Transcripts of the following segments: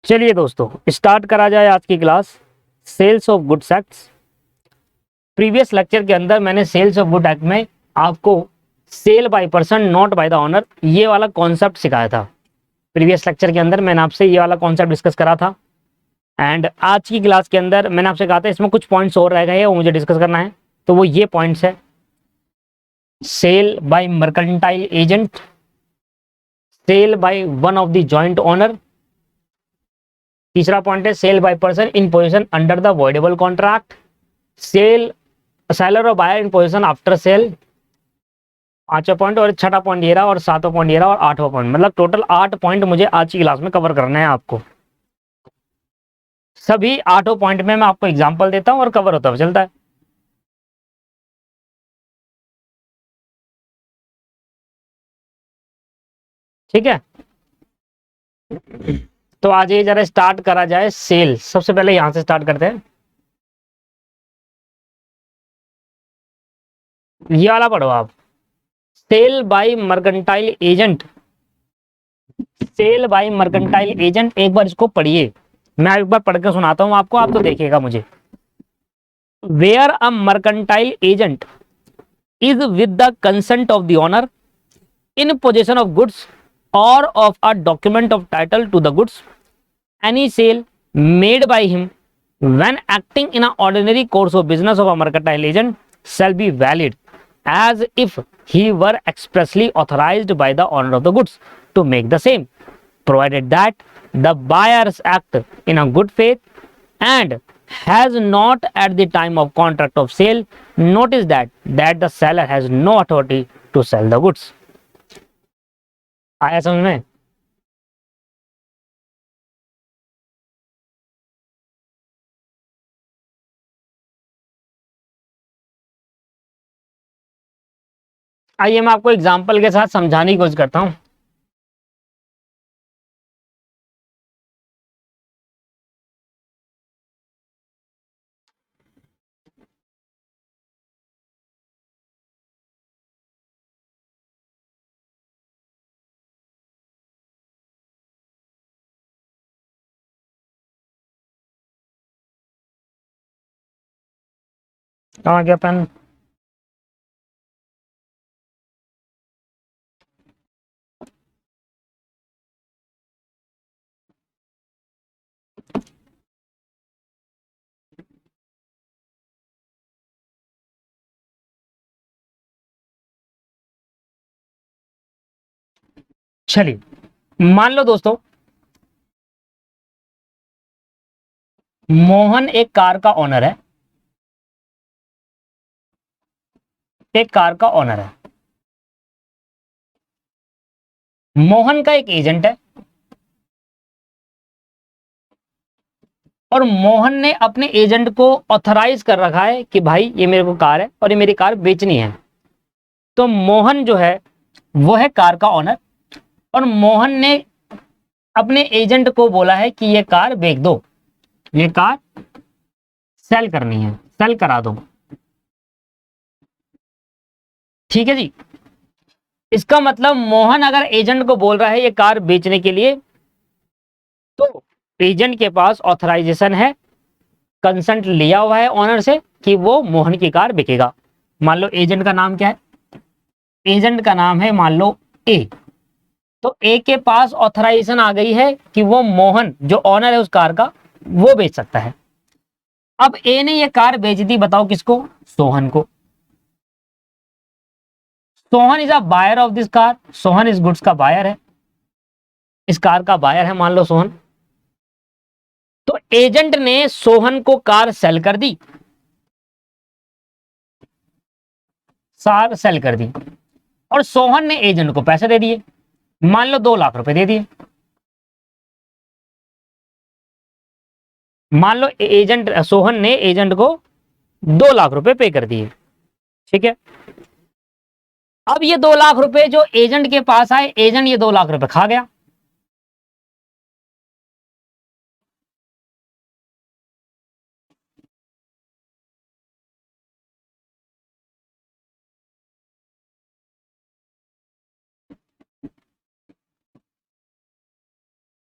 चलिए दोस्तों, स्टार्ट करा जाए आज की class sales of goods acts. Previous lecture के अंदर मैंने सेल्स ऑफ गुड एक्ट में आपको sale by person not by the owner ये वाला कॉन्सेप्ट सिखाया था। प्रीवियस लेक्चर के अंदर मैंने आपसे ये वाला कॉन्सेप्ट डिस्कस करा था। एंड आज की क्लास के अंदर मैंने आपसे कहा था इसमें कुछ पॉइंट्स और रह गए हैं, वो मुझे डिस्कस करना है। तो वो ये पॉइंट्स है: sale by mercantile agent, sale by one of the joint owner, तीसरा पॉइंट है sale by person in position under the voidable contract, sale seller और buyer in position after sale, पांचवा पॉइंट, और छठा पॉइंट ये रहा, और सातवां पॉइंट ये रहा, और आठवां पॉइंट। मतलब टोटल 8 पॉइंट मुझे आज की क्लास में कवर करना है आपको। सभी 8 पॉइंट में मैं आपको एग्जांपल देता हूं और कवर होता हुआ चलता है। ठीक है, तो आज ये जरा स्टार्ट करा जाए सेल। सबसे पहले यहां से स्टार्ट करते हैं। ये वाला पढ़ो आप, sale by mercantile agent. Sale by mercantile agent, एक बार इसको पढ़िए। मैं एक बार पढ़ के सुनाता हूं आपको, आप तो देखिएगा मुझे। Where a mercantile agent is with the consent of the owner in possession of goods or of a document of title to the goods, any sale made by him when acting in an ordinary course of business of a mercantile agent shall be valid as if he were expressly authorized by the owner of the goods to make the same, provided that the buyers act in a good faith and has not at the time of contract of sale noticed that the seller has no authority to sell the goods। आया समझ में? आइए मैं आपको example के साथ समझाने की कोशिश करता हूं। कहाँ गया पेन? चलिए मान लो दोस्तों, मोहन एक कार का ओनर है। एक कार का ओनर है, मोहन का एक एजेंट है, और मोहन ने अपने एजेंट को ऑथराइज कर रखा है कि भाई ये मेरे को कार है और ये मेरी कार बेचनी है। तो मोहन जो है वो है कार का ओनर, और मोहन ने अपने एजेंट को बोला है कि ये कार बेच दो, ये कार सेल करनी है, सेल करा दो। ठीक है जी। इसका मतलब मोहन अगर एजेंट को बोल रहा है ये कार बेचने के लिए, तो एजेंट के पास ऑथराइजेशन है, कंसेंट लिया हुआ है ऑनर से कि वो मोहन की कार बिकेगा। मान लो एजेंट का नाम क्या है? एजेंट का नाम है मान लो ए। तो ए के पास ऑथराइजेशन आ गई है कि वो मोहन जो ऑनर है उस कार का वो बेच सकता है। अब ए ने ये कार बेच दी, बताओ किसको? सोहन को। Sohan is a buyer of this car, Sohan इस गुड्स का बायर है, इस कार का बायर है मान लो सोहन। तो एजेंट ने सोहन को कार सेल कर दी, कार सेल कर दी, और सोहन ने एजेंट को पैसे दे दिए, मान लो 2 लाख रुपए दे दिए। मान लो एजेंट सोहन ने एजेंट को 2 लाख रुपए पे कर दिए। ठीक है, अब ये 2 लाख रुपए जो एजेंट के पास आए, एजेंट ये 2 लाख रुपए खा गया।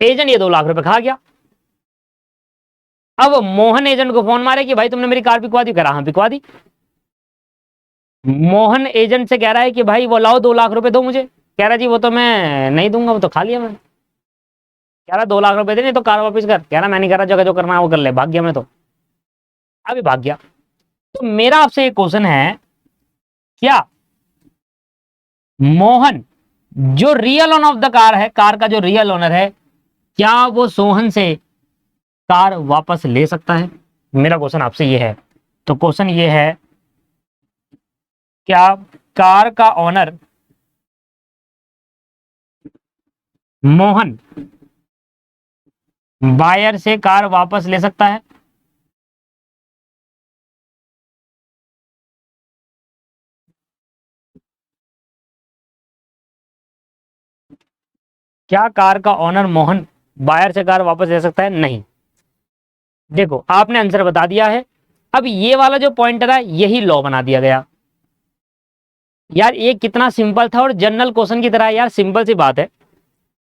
एजेंट ये 2 लाख रुपए खा गया। अब मोहन एजेंट को फोन मारे कि भाई तुमने मेरी कार बिकवा दी, कह रहा हाँ बिकवा दी। मोहन एजेंट से कह रहा है कि भाई वो लाओ 2 लाख रुपए दो मुझे, कह रहा जी वो तो मैं नहीं दूंगा, वो तो खा लिया मैंने। कह रहा 2 लाख रुपए दे, नहीं तो कार वापस कर। कह रहा मैं नहीं कर रहा, जगह जो करना है वो कर ले, भाग गया मैं तो, अभी भाग गया। तो मेरा आपसे एक क्वेश्चन है, क्या मोहन जो real owner of the car है, कार का जो रियल ओनर है, क्या वो सोहन से कार वापस ले सकता है? मेरा क्वेश्चन आपसे ये है। तो क्वेश्चन ये है, क्या कार का ओनर मोहन बायर से कार वापस ले सकता है? क्या कार का ओनर मोहन बायर से कार वापस ले सकता है? नहीं। देखो आपने आंसर बता दिया है। अब ये वाला जो पॉइंटर है यही लॉ बना दिया गया। यार ये कितना सिंपल था और जनरल क्वेश्चन की तरह है यार, सिंपल सी बात है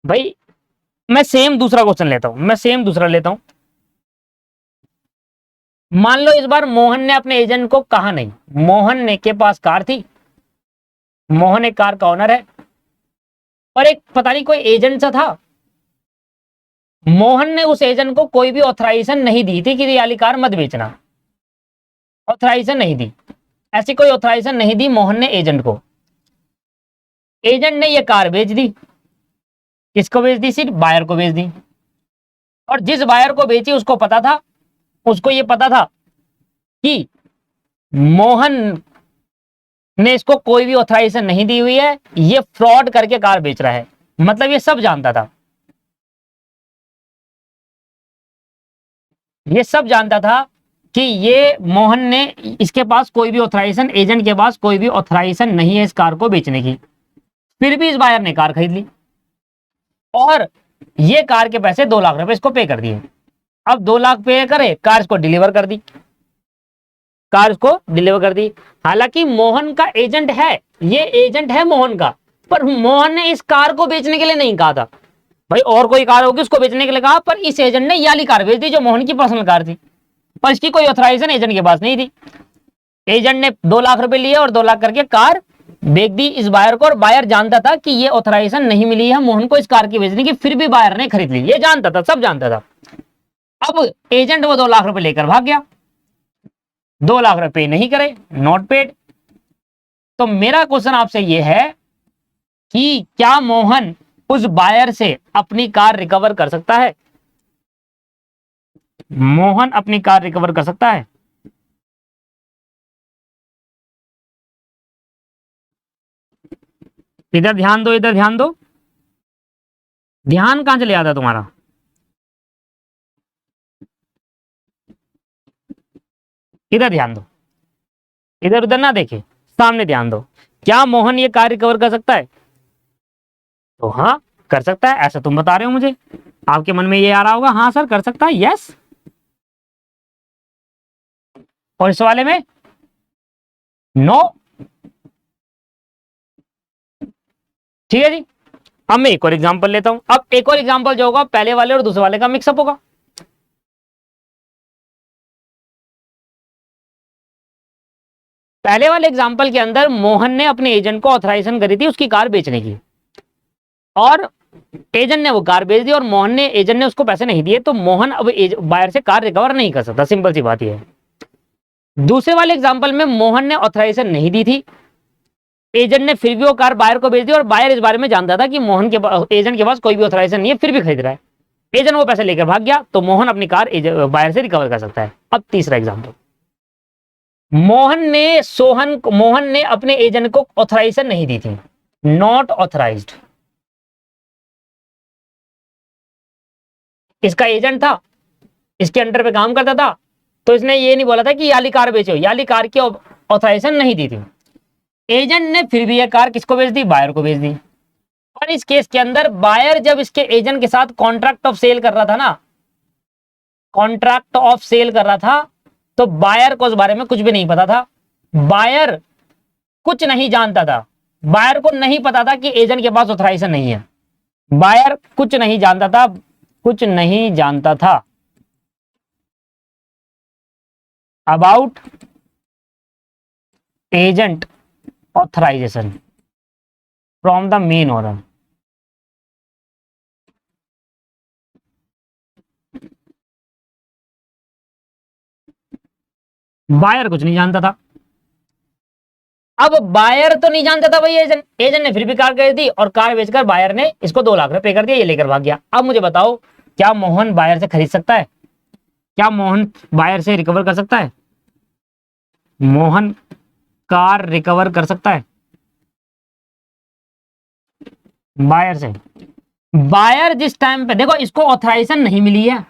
भाई। मैं सेम दूसरा क्वेश्चन लेता हूं, मैं सेम दूसरा लेता हूं। मान लो इस बार मोहन ने अपने एजेंट को कहा नहीं, मोहन ने के पास कार थी, मोहन एक कार का ओनर है, और एक पता नहीं कोई एजेंट सा था, मोहन ने उस एजेंट को कोई भी ऑथराइजेशन नहीं दी थी कि ये वाली कार मत बेचना, ऑथराइजेशन नहीं दी, ऐसी कोई ऑथराइजेशन नहीं दी मोहन ने एजेंट को। एजेंट ने ये कार बेच दी, किसको बेच दी? सिर्फ बायर को बेच दी। और जिस बायर को बेची उसको पता था, उसको ये पता था कि मोहन ने इसको कोई भी ऑथराइजेशन नहीं दी हुई है, ये फ्रॉड करके कार बेच रहा है, मतलब ये सब जानता था, ये सब जानता था कि ये मोहन ने, इसके पास कोई भी ऑथराइजेशन, एजेंट के पास कोई भी ऑथराइजेशन नहीं है इस कार को बेचने की, फिर भी इस बायर ने कार खरीद ली और ये कार के पैसे 2 लाख रुपए इसको पे कर दिए। अब 2 लाख पे करे, कार इसको डिलीवर कर दी, कार उसको डिलीवर कर दी। हालांकि मोहन का एजेंट है, ये एजेंट है मोहन का, पर मोहन ने इस कार को बेचने के लिए नहीं कहा था भाई, और कोई कार होगी उसको बेचने के लिए कहा, पर इस एजेंट ने ये वाली कार बेच दी जो मोहन की पर्सनल कार थी, पर इसकी कोई ऑथराइजेशन एजेंट के पास नहीं थी। एजेंट ने 2 लाख रुपए लिए और 2 लाख करके कार बेच दी इस बायर को, और बायर जानता था कि ये ऑथराइजेशन नहीं मिली है मोहन को इस कार की बेचने की, फिर भी बायर ने खरीद ली, ये जानता था, सब जानता था। अब एजेंट वो 2 लाख रुपए लेकर भाग गया, 2 लाख रुपए नहीं करे, नॉट पेड। तो मेरा क्वेश्चन आपसे ये है कि क्या मोहन उस बायर से अपनी कार रिकवर कर सकता है? मोहन अपनी कार रिकवर कर सकता है? इधर ध्यान दो, इधर ध्यान दो, ध्यान कहां चले आता तुम्हारा? इधर ध्यान दो, इधर उधर ना देखे, सामने ध्यान दो। क्या मोहन ये कार रिकवर कर सकता है? तो हाँ कर सकता है, ऐसा तुम बता रहे हो मुझे, आपके मन में ये आ रहा होगा हाँ सर कर सकता है, यस। और इस वाले में नो, ठीक है जी। अब मैं एक और एग्जांपल लेता हूं, अब एक और एग्जांपल जो होगा पहले वाले और दूसरे वाले का मिक्सअप होगा। पहले वाले एग्जांपल के अंदर मोहन ने अपने एजेंट को ऑथराइजेशन करी थी उसकी कार बेचने की, और एजेंट ने वो कार बेच दी और मोहन ने, एजेंट ने उसको पैसे नहीं दिए, तो मोहन अब बायर से कार रिकवर नहीं कर सकता, सिंपल सी बात ये है। दूसरे वाले एग्जांपल में मोहन ने ऑथराइजेशन नहीं दी थी, एजेंट ने फिर भी वो कार बायर को बेच दी, और बायर इस बारे में जानता था कि मोहन के एजेंट के पास कोई भी ऑथराइजेशन नहीं है, फिर भी खरीद रहा है, एजेंट वो पैसे लेकर भाग गया, तो मोहन अपनी कार बायर से रिकवर कर सकता है। अब तीसरा एग्जाम्पल, मोहन ने अपने एजेंट को ऑथराइजेशन नहीं दी थी, नॉट ऑथराइज्ड, इसका एजेंट था, इसके अंडर पे काम करता था, तो इसने ये नहीं बोला था कि याली कार बेचो, याली कार की ऑथराइजेशन नहीं दी थी, एजेंट ने फिर भी ये कार किसको बेच दी? बायर को बेच दी। और इस केस के अंदर बायर जब इसके एजेंट के साथ कॉन्ट्रैक्ट ऑफ सेल कर रहा था ना, कॉन्ट्रैक्ट ऑफ सेल कर रहा था, तो बायर को उस बारे में कुछ भी नहीं पता था, बायर कुछ नहीं जानता था, बायर को नहीं पता था कि एजेंट के पास ऑथराइजेशन नहीं है, बायर कुछ नहीं जानता था, कुछ नहीं जानता था। About agent authorisation from the main owner. Buyer कुछ नहीं जानता था। अब बायर तो नहीं जानता था भाई, एजेंट एजेंट ने फिर भी कार कर दी और कार बेचकर बायर ने इसको 2 लाख रुपए पे कर दिया, ये लेकर भाग गया। अब मुझे बताओ, क्या मोहन बायर से खरीद सकता है? क्या मोहन बायर से रिकवर कर सकता है? मोहन कार रिकवर कर सकता है बायर से? बायर जिस टाइम पे, देखो इसको ऑथराइजेशन नहीं मिली है,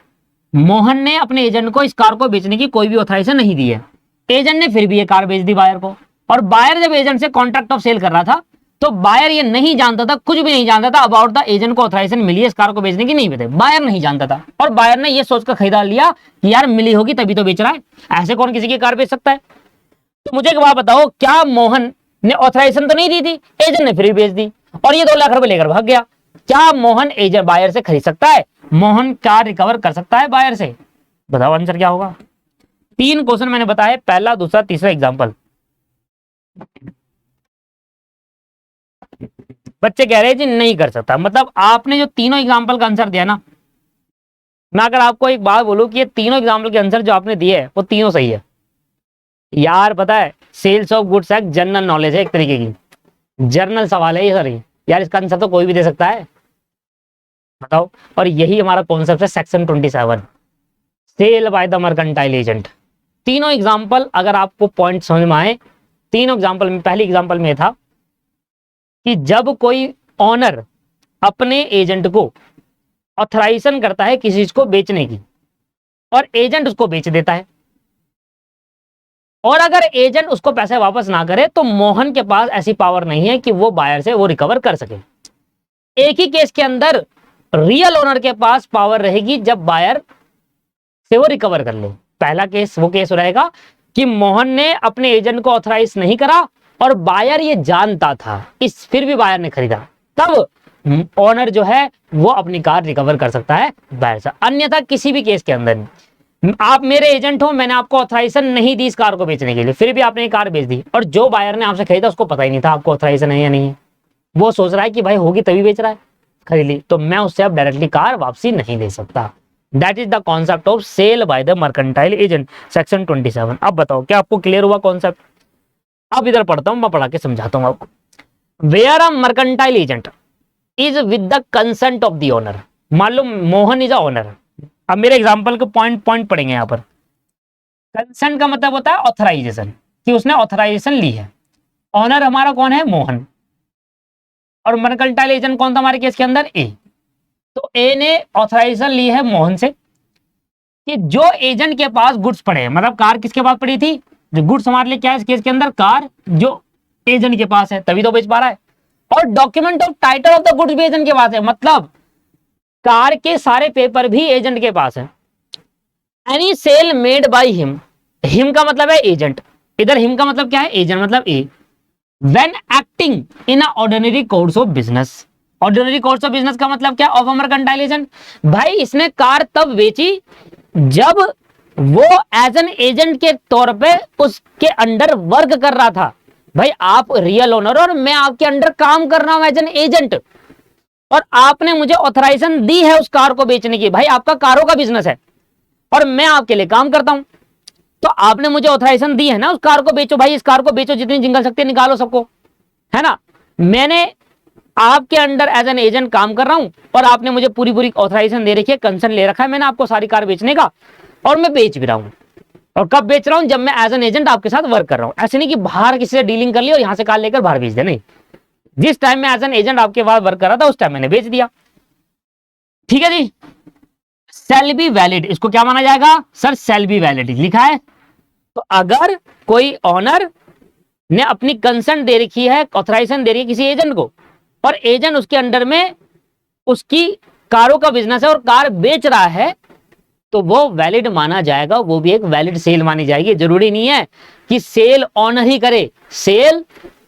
मोहन ने अपने एजेंट को इस कार को बेचने की कोई भी ऑथराइजेशन नहीं दी है, एजेंट ने फिर भी ये कार बेच दी बायर को। और बायर जब एजेंट से कॉन्ट्रैक्ट ऑफ सेल कर रहा था तो बायर ये नहीं जानता था, कुछ भी नहीं जानता था अबाउट द एजेंट को ऑथराइजेशन मिली है इस कार को बेचने की, नहीं पता, बायर नहीं जानता था। और बायर ने ये सोचकर खरीदा लिया कि यार मिली होगी तभी तो बेच रहा है, ऐसे कौन किसी की कार बेच सकता है। तो मुझे एक बात बताओ, क्या मोहन ने ऑथराइजेशन तो नहीं दी थी, एजेंट ने फिर भी बेच दी और ये 2 लाख रुपए लेकर भाग गया। क्या मोहन एजेंट बायर से खरीद सकता है? मोहन कार रिकवर कर सकता है बायर से? बताओ आंसर क्या होगा। 3 क्वेश्चन मैंने बताया, पहला, दूसरा, तीसरा एग्जांपल। बच्चे कह रहे हैं जी नहीं कर सकता, मतलब आपने जो तीनों एग्जांपल का आंसर दिया ना, मैं अगर आपको एक बात बोलूं कि ये तीनों एग्जांपल के आंसर जो आपने दिए है वो तीनों सही है यार। पता है, sales of goods act general knowledge है, एक तरीके की जर्नल सवाल है ये सर यार, इसका आंसर तो कोई भी दे सकता है, बताओ। और यही हमारा कॉन्सेप्ट है section 27, sale by the mercantile agent. तीनों एग्जांपल अगर आपको पॉइंट समझ में आए, तीनों एग्जांपल में, पहली एग्जांपल में था कि जब कोई ऑनर अपने एजेंट को ऑथराइजेशन करता है किसी चीज को बेचने की और एजेंट उसको बेच देता है, और अगर एजेंट उसको पैसे वापस ना करे तो मोहन के पास ऐसी पावर नहीं है कि वो बायर से वो रिकवर कर सके। एक ही केस के अंदर रियल ओनर के पास पावर रहेगी जब बायर से वो रिकवर कर ले। पहला केस वो केस रहेगा कि मोहन ने अपने एजेंट को ऑथराइज नहीं करा और बायर ये जानता था, इस फिर भी बायर ने खरीदा, तब ओनर जो है वो अपनी कार रिकवर कर सकता है बायर से। अन्यथा किसी भी केस के अंदर नहीं। आप मेरे एजेंट हो, मैंने आपको ऑथराइजेशन नहीं दी इस कार को बेचने के लिए, फिर भी आपने कार बेच दी और जो बायर ने आपसे खरीदा उसको पता ही नहीं था आपको ऑथराइजेशन है या नहीं है, वो सोच रहा है कि भाई होगी तभी बेच रहा है, खरीद ली, तो मैं उससे अब डायरेक्टली कार वापसी नहीं दे सकता। That is the concept of sale by the mercantile agent, section 27। अब बताओ क्या आपको क्लियर हुआ कॉन्सेप्ट? अब इधर पढ़ता हूं, मैं पढ़ा के समझाता हूं आपको। Where a mercantile agent is with the consent of the owner, मान लो मोहन इज अ ओनर। अब मेरे एग्जांपल को पॉइंट पॉइंट पढ़ेंगे यहां पर। कंसेंट का मतलब होता है ऑथराइजेशन, कि उसने ऑथराइजेशन ली है। ओनर हमारा कौन है? मोहन। और मर्केंटाइल एजेंट कौन था हमारे केस के अंदर? ए। तो ए ने ऑथराइजेशन ली है मोहन से कि जो एजेंट के पास गुड्स पड़े हैं, मतलब कार किसके पास पड़ी थी? जो गुड्स हमारे लिए क्या है इस केस के अंदर? कार, जो एजेंट के पास है तभी तो बेच पा रहा है। और document of title of the goods भी एजेंट के पास है, मतलब कार के सारे पेपर भी एजेंट के पास है। Any sale made by him, him का मतलब है एजेंट, इधर हिम का मतलब क्या है? एजेंट, मतलब A. When acting in a ordinary course of business, ordinary course of business का मतलब क्या? Of a mercantile agent. भाई इसने कार तब बेची जब वो एज एन एजेंट के तौर पे उसके अंडर वर्क कर रहा था। भाई आप रियल ओनर और मैं आपके अंडर काम कर रहा हूं एज एन एजेंट, और आपने मुझे ऑथराइजेशन दी है उस कार को बेचने की। भाई आपका कारों का बिजनेस है और मैं आपके लिए काम करता हूं, तो आपने मुझे ऑथराइजेशन दी है ना उस कार को बेचो, भाई इस कार को बेचो, जितनी जिंगल सकते निकालो सबको, है ना। मैंने आपके अंडर एज एन एजेंट काम कर रहा हूं और आपने मुझे पूरी पूरी ऑथराइजेशन दे रखी है, कंसर्न ले रखा है मैंने आपको सारी कार बेचने का, और मैं बेच भी रहा हूं। और कब बेच रहा हूं? जब मैं एज एन एजेंट आपके साथ वर्क कर रहा हूं। ऐसे नहीं कि बाहर किसी से डीलिंग कर ली और यहां से कार लेकर बाहर बेच दे, नहीं। जिस टाइम मैं एज एन एजेंट आपके पास वर्क कर रहा था उस टाइम मैंने बेच दिया, ठीक है जी। सेल बी वैलिड, इसको क्या माना जाएगा सर? सेल बी वैलिड लिखा है। तो अगर कोई ऑनर ने अपनी कंसेंट दे रखी है, ऑथराइजेशन दे रही है किसी एजेंट को, और एजेंट उसके अंडर में उसकी कारों का बिजनेस है और कार बेच रहा है, तो वो वैलिड माना जाएगा, वो भी एक वैलिड सेल मानी जाएगी। जरूरी नहीं है कि सेल ऑनर ही करे, सेल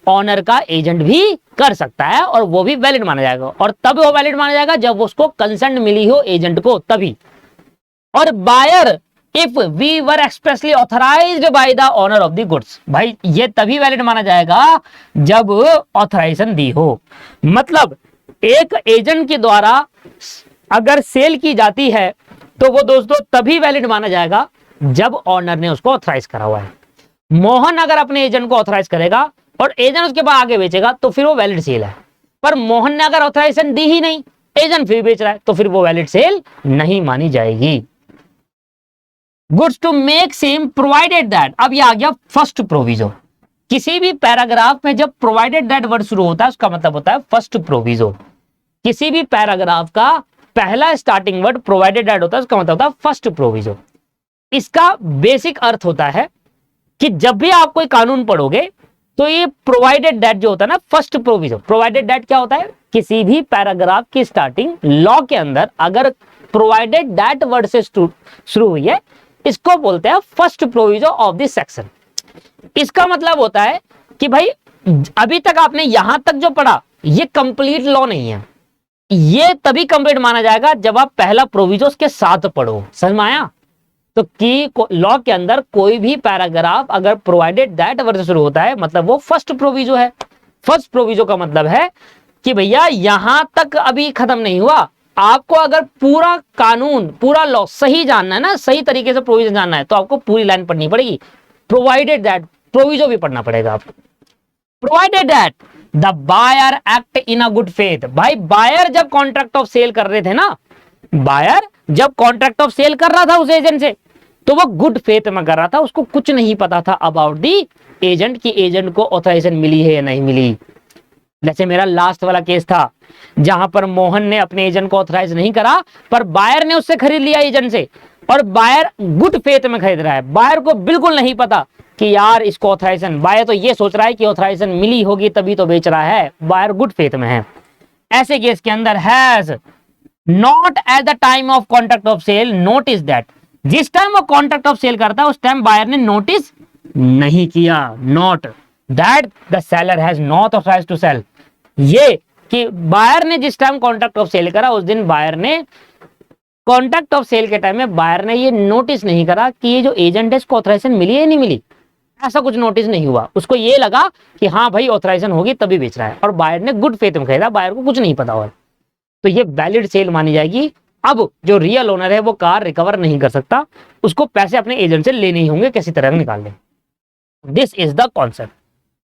ऑनर का एजेंट भी कर सकता है और वो भी वैलिड माना जाएगा। और तब वो वैलिड माना जाएगा जब उसको कंसेंट मिली हो एजेंट को, तभी। और buyer if we were expressly authorised by the owner of the goods. भाई ये तभी वैलिड माना जाएगा जब ऑथराइजेशन दी हो। मतलब एक एजेंट के द्वारा अगर सेल की जाती है तो वो दोस्तों तभी वैलिड माना जाएगा जब ऑनर ने उसको ऑथराइज करा हुआ है। मोहन अगर अपने एजेंट को ऑथराइज करेगा और एजेंट उसके बाद आगे बेचेगा तो फिर वो वैलिड सेल है। पर मोहन ने अगर ऑथराइजेशन दी ही नहीं, एजेंट फिर बेच रहा है, तो फिर वो वैलिड सेल नहीं मानी जाएगी। Goods to make same provided that, अब ये आ गया फर्स्ट प्रोविजो। किसी भी पैराग्राफ में जब प्रोवाइडेड दैट वर्ड शुरू होता है उसका मतलब होता है फर्स्ट प्रोविजो। किसी भी पैराग्राफ का पहला स्टार्टिंग वर्ड प्रोवाइडेड दैट होता है उसका मतलब होता है फर्स्ट प्रोविजो। इसका बेसिक अर्थ होता है कि जब भी आप कोई कानून पढ़ोगे तो ये प्रोवाइडेड दैट जो होता है ना फर्स्ट प्रोविजो, प्रोवाइडेड दैट क्या होता है, किसी भी पैराग्राफ की स्टार्टिंग लॉ के अंदर अगर प्रोवाइडेड दैट वर्ड से शुरू हुई है इसको बोलते हैं first proviso of this section. इसका मतलब होता है कि भाई अभी तक आपने यहां तक जो पढ़ा ये कंप्लीट लॉ नहीं है, ये तभी कंप्लीट माना जाएगा जब आप पहला प्रोविजो उसके साथ पढ़ो। समझ में आया? तो कि लॉ के अंदर कोई भी पैराग्राफ अगर प्रोवाइडेड दैट वर्ड से शुरू होता है मतलब वो फर्स्ट प्रोविजो है। फर्स्ट प्रोविजो का मतलब है कि भैया यहां तक अभी खत्म नहीं हुआ, आपको अगर पूरा कानून पूरा लॉ सही जानना है ना, सही तरीके से प्रोविजन जानना है तो आपको पूरी लाइन पढ़नी पड़ेगी। प्रोवाइडेड दैट प्रोविजो भी पढ़ना पड़ेगा आपको। Provided that the buyer act in a good faith. भाई बायर जब कॉन्ट्रैक्ट ऑफ सेल कर रहे थे ना, बायर जब कॉन्ट्रैक्ट ऑफ सेल कर रहा था उस एजेंट से तो वो गुड फेथ में कर रहा था, उसको कुछ नहीं पता था अबाउट दी एजेंट की एजेंट को ऑथराइजेशन मिली है या नहीं मिली। जैसे मेरा लास्ट वाला केस था जहां पर मोहन ने अपने एजेंट को ऑथराइज नहीं करा पर बायर ने उससे खरीद लिया एजेंट से, और बायर गुड फेथ में खरीद रहा है। बायर को बिल्कुल नहीं पता कि यार इसको ऑथराइजेशन, बायर तो ये सोच रहा है कि ऑथराइजेशन मिली होगी तभी तो बेच रहा है, बायर गुड फेथ में है। ऐसे केस के अंदर has not at the time of contract of sale notice that, जिस टाइम वो कॉन्ट्रैक्ट ऑफ सेल करता है उस टाइम बायर ने नोटिस नहीं किया, not that the seller has not authorised to sell. ये कि बायर ने जिस टाइम कॉन्ट्रैक्ट ऑफ सेल करा उस दिन बायर ने कॉन्ट्रैक्ट ऑफ सेल के टाइम में बायर ने ये नोटिस नहीं करा कि ये जो एजेंट है इसको ऑथराइजेशन मिली है नहीं मिली, ऐसा कुछ नोटिस नहीं हुआ। उसको ये लगा कि हाँ भाई ऑथराइजेशन होगी तभी बेच रहा है, और बायर ने गुड फेथ में खरीदा, बायर को कुछ नहीं पता हुआ, तो ये वैलिड सेल मानी जाएगी। अब जो रियल ओनर है वो कार रिकवर नहीं कर सकता, उसको पैसे अपने एजेंट से लेने ही होंगे, किसी तरह निकाल लें। This is the concept.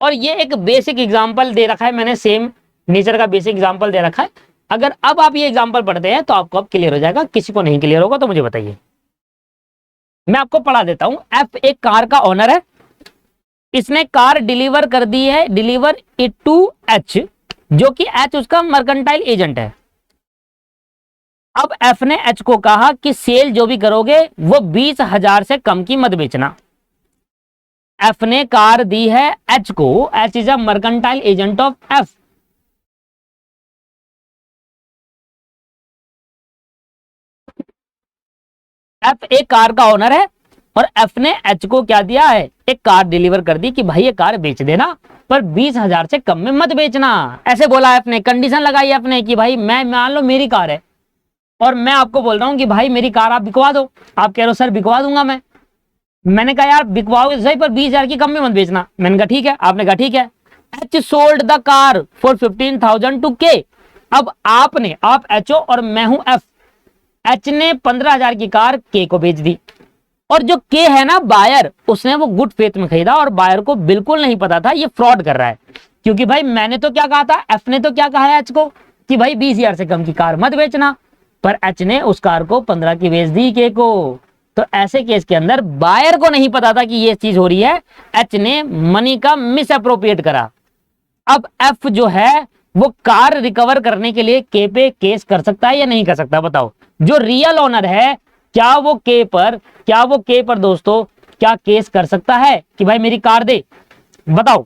और ये एक बेसिक एग्जांपल दे रखा है मैंने, सेम नेचर का बेसिक एग्जांपल दे रखा है। अगर अब आप ये एग्जांपल पढ़ते हैं तो आपको अब क्लियर हो जाएगा, किसी को नहीं क्लियर होगा तो मुझे बताइए। मैं आपको पढ़ा देता हूं। एफ एक कार का ओनर है, इसने कार डिलीवर कर दी है, डिलीवर इट टू एच, जो कि एच उसका मर्केंटाइल एजेंट है। अब एफ ने एच को कहा कि सेल जो भी करोगे वो 20,000 से कम की मत बेचना। एफ ने कार दी है एच को, H is a mercantile agent of F. F एक कार का ओनर है और एफ ने एच को क्या दिया है, एक कार डिलीवर कर दी कि भाई ये कार बेच देना पर 20,000 से कम में मत बेचना। ऐसे बोला एफ ने, कंडीशन लगाई एफ ने कि भाई मैं मान लो मेरी कार है और मैं आपको बोल रहा हूं कि भाई मेरी कार आप बिकवा दो। आप कह रहे हो सर बिकवा दूंगा मैंने कहा यार बिकवाओगे सही पर 20,000 की कम में मत बेचना। मैंने कहा ठीक है, आपने कहा ठीक है। H sold the car for 15,000 to K. अब आपने, आप एचओ और मैं हूं एफ, एच ने 15,000 की कार के को बेच दी, और जो के है ना बायर, उसने वो गुड फेथ में खरीदा और बायर को बिल्कुल नहीं पता था ये फ्रॉड कर रहा है। क्योंकि भाई मैंने तो क्या कहा था, एफ ने तो क्या कहा है एच को कि भाई 20,000 से कम की कार मत बेचना, पर एच ने उस कार को 15 की बेच दी के को। तो ऐसे केस के अंदर बायर को नहीं पता था कि ये चीज हो रही है, एच ने मनी का मिस अप्रोप्रिएट करा। अब एफ जो है वो कार रिकवर करने के लिए के पे केस कर सकता है या नहीं कर सकता, बताओ। जो रियल ओनर है क्या वो के पर दोस्तों क्या केस कर सकता है कि भाई मेरी कार दे, बताओ।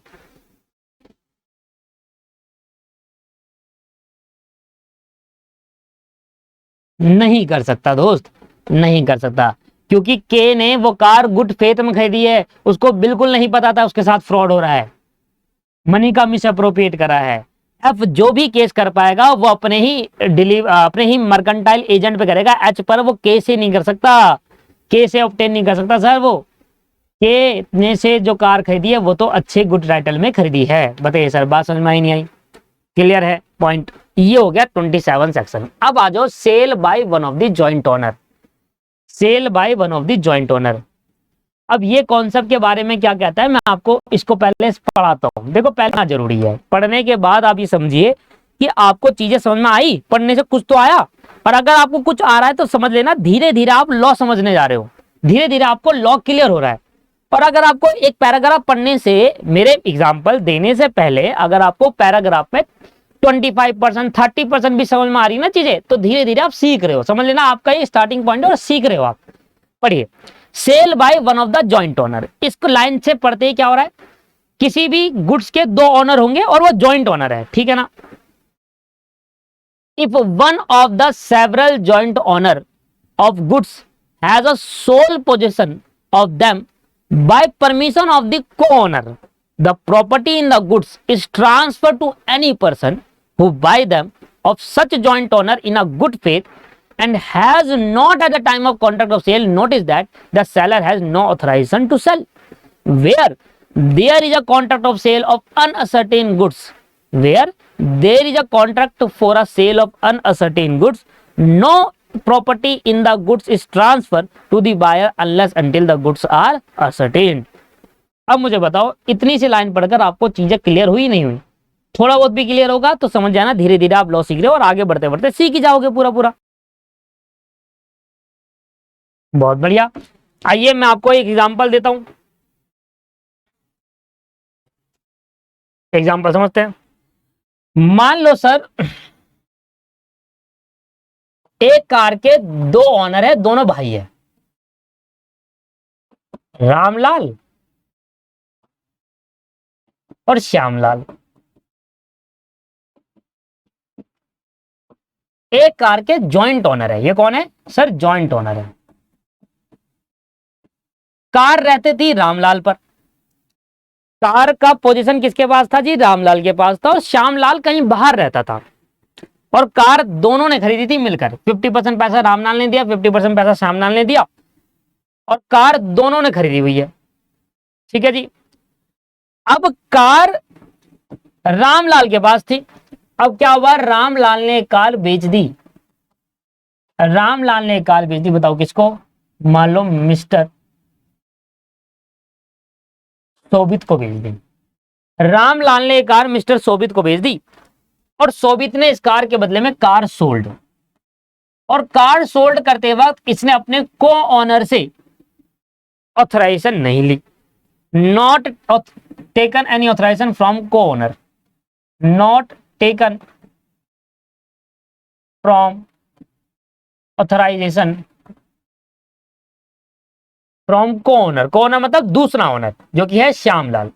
नहीं कर सकता दोस्त, नहीं कर सकता, क्योंकि के ने वो कार गुड फेथ में खरीदी है, उसको बिल्कुल नहीं पता था उसके साथ फ्रॉड हो रहा है, मनी का मिस अप्रोप्रिएट करा है। एफ जो भी केस कर पाएगा वो अपने ही मर्केंटाइल एजेंट पे करेगा, एच पर वो केस ही नहीं कर सकता। के से ऑब्टेन नहीं कर सकता सर, वो के ने से जो कार खरीदी है वो तो अच्छे गुड टाइटल में खरीदी है। बताइए सर, बात समझ में आई नहीं आई? क्लियर है पॉइंट? ये हो गया 27 सेक्शन। अब आ जाओ sale by one of the joint owner. Sale by one of the joint owner. अब ये कॉन्सेप्ट के बारे में क्या कहता है, मैं आपको इसको पहले पढ़ाता हूँ। देखो पहला जरूरी है, पढ़ने के बाद आप ये समझिए कि आपको चीजें समझ में आई, पढ़ने से कुछ तो आया। और अगर आपको कुछ आ रहा है तो समझ लेना धीरे धीरे आप लॉ समझने जा रहे हो, धीरे धीरे आपको लॉ क्लियर हो रहा है। और अगर आपको एक पैराग्राफ पढ़ने से, मेरे एग्जाम्पल देने से पहले अगर आपको पैराग्राफ में 25% 30% भी समझ में आ रही ना चीजें, तो धीरे धीरे आप सीख रहे हो, समझ लेना आपका ये स्टार्टिंग पॉइंट है और सीख रहे हो आप। पढ़िए, sale by one of the joint owner. इसको लाइन से पढ़ते ही क्या हो रहा है, किसी भी गुड्स के दो ओनर होंगे और वो जॉइंट ओनर है, ठीक है ना। If one of the several joint owner of goods has a sole possession of them by permission of the co-owner, the property in the goods is transferred to any person who buy them of such joint owner in a good faith and has not at the time of contract of sale noticed that the seller has no authorization to sell. Where there is a contract of sale of uncertain goods, where there is a contract for a sale of uncertain goods, no property in the goods is transferred to the buyer unless until the goods are ascertained. अब मुझे बताओ, इतनी सी line पढ़कर आपको चीजें clear हुई नहीं हुई? थोड़ा बहुत भी क्लियर होगा तो समझ जाना धीरे धीरे आप लॉ सीख रहे हो और आगे बढ़ते बढ़ते सीख ही जाओगे पूरा पूरा। बहुत बढ़िया। आइए मैं आपको एक एग्जांपल देता हूं, एग्जांपल समझते हैं। मान लो सर, एक कार के दो ओनर है, दोनों भाई है, रामलाल और श्यामलाल। एक कार के जॉइंट ओनर है, ये कौन है सर? जॉइंट ओनर है। कार रहती थी रामलाल पर, कार का पोजीशन किसके पास था जी? रामलाल के पास था। और श्यामलाल कहीं बाहर रहता था और कार दोनों ने खरीदी थी मिलकर। 50% पैसा रामलाल ने दिया, 50% पैसा श्यामलाल ने दिया और कार दोनों ने खरीदी हुई है, ठीक है जी। अब कार रामलाल के पास थी। अब क्या हुआ, रामलाल ने कार बेच दी। रामलाल ने कार बेच दी, बताओ किसको? मान लो मिस्टर शोभित को बेच दी। रामलाल ने कार मिस्टर शोभित को बेच दी और शोभित ने इस कार के बदले में कार सोल्ड। और कार सोल्ड करते वक्त इसने अपने को ऑनर से ऑथराइजेशन नहीं ली, not taken any authorisation from co owner, not taken from authorisation from co owner. Co owner मतलब दूसरा ओनर जो कि है श्यामलाल।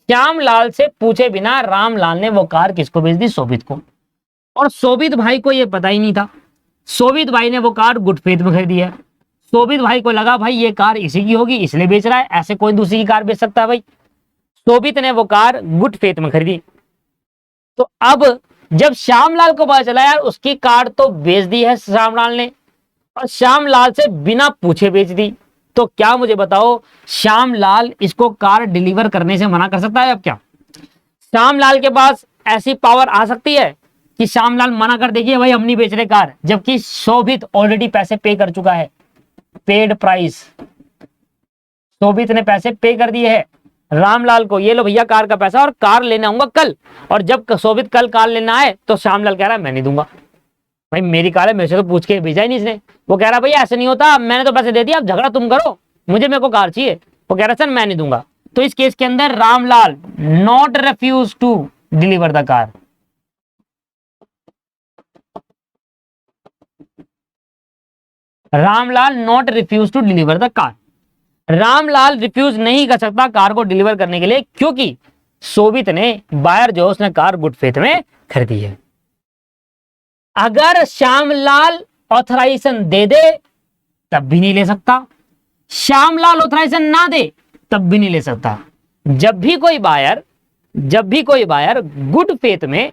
श्यामलाल से पूछे बिना रामलाल ने वो कार किसको बेच दी? शोभित को। और शोभित भाई को ये पता ही नहीं था। शोभित भाई ने वो कार गुड फेथ में खरीदी है। शोभित भाई को लगा भाई ये कार इसी की होगी इसलिए बेच रहा है, ऐसे कोई दूसरी की कार बेच सकता है भाई? शोभित ने वो कार गुड फेथ में खरीदी। तो अब जब श्यामलाल को पता चला यार उसकी कार तो बेच दी है श्यामलाल ने और श्यामलाल से बिना पूछे बेच दी, तो क्या मुझे बताओ श्यामलाल इसको कार डिलीवर करने से मना कर सकता है? अब क्या श्यामलाल के पास ऐसी पावर आ सकती है कि श्यामलाल मना कर देगी भाई हम नहीं बेच रहे कार, जबकि शोभित ऑलरेडी पैसे पे कर चुका है, पेड प्राइस। शोभित ने पैसे पे कर दिए है रामलाल को, ये लो भैया कार का पैसा और कार लेने आऊंगा कल। और जब शोभित कल कार लेना आए तो श्यामलाल कह रहा है मैं नहीं दूंगा भाई, मेरी कार है, मेरे से तो पूछ के भेजा ही नहीं इसने। वो कह रहा भाई ऐसे नहीं होता, मैंने तो पैसे दे दिया, अब झगड़ा तुम करो, मेरे को कार चाहिए। वो कह रहा सर मैं नहीं दूंगा। तो इस केस के अंदर Ramlal not refuse to deliver the car. Ramlal not refuse to deliver the car. Ramlal refuse नहीं कर सकता कार को डिलीवर करने के लिए, क्योंकि शोभित ने बायर जो उसने कार गुड फेथ में खरीदी है। अगर श्यामलाल ऑथराइजेशन दे दे तब भी नहीं ले सकता, श्यामलाल ऑथराइजेशन ना दे तब भी नहीं ले सकता। जब भी कोई बायर गुड फेथ में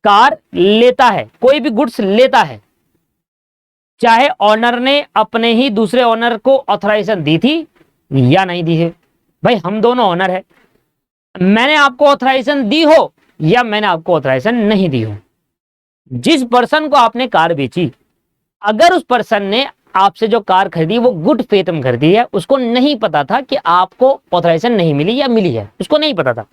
कार लेता है, कोई भी गुड्स लेता है, चाहे ऑनर ने अपने ही दूसरे ऑनर को ऑथराइजेशन दी थी या नहीं दी है। भाई हम दोनों ऑनर है, मैंने आपको ऑथराइजेशन दी हो या मैंने आपको ऑथराइजेशन नहीं दी हो, जिस पर्सन को आपने कार बेची, अगर उस पर्सन ने आपसे जो कार खरीदी वो गुड फेथ में खरीदी है, उसको नहीं पता था कि आपको ऑथराइजेशन नहीं मिली या मिली है, उसको नहीं पता था,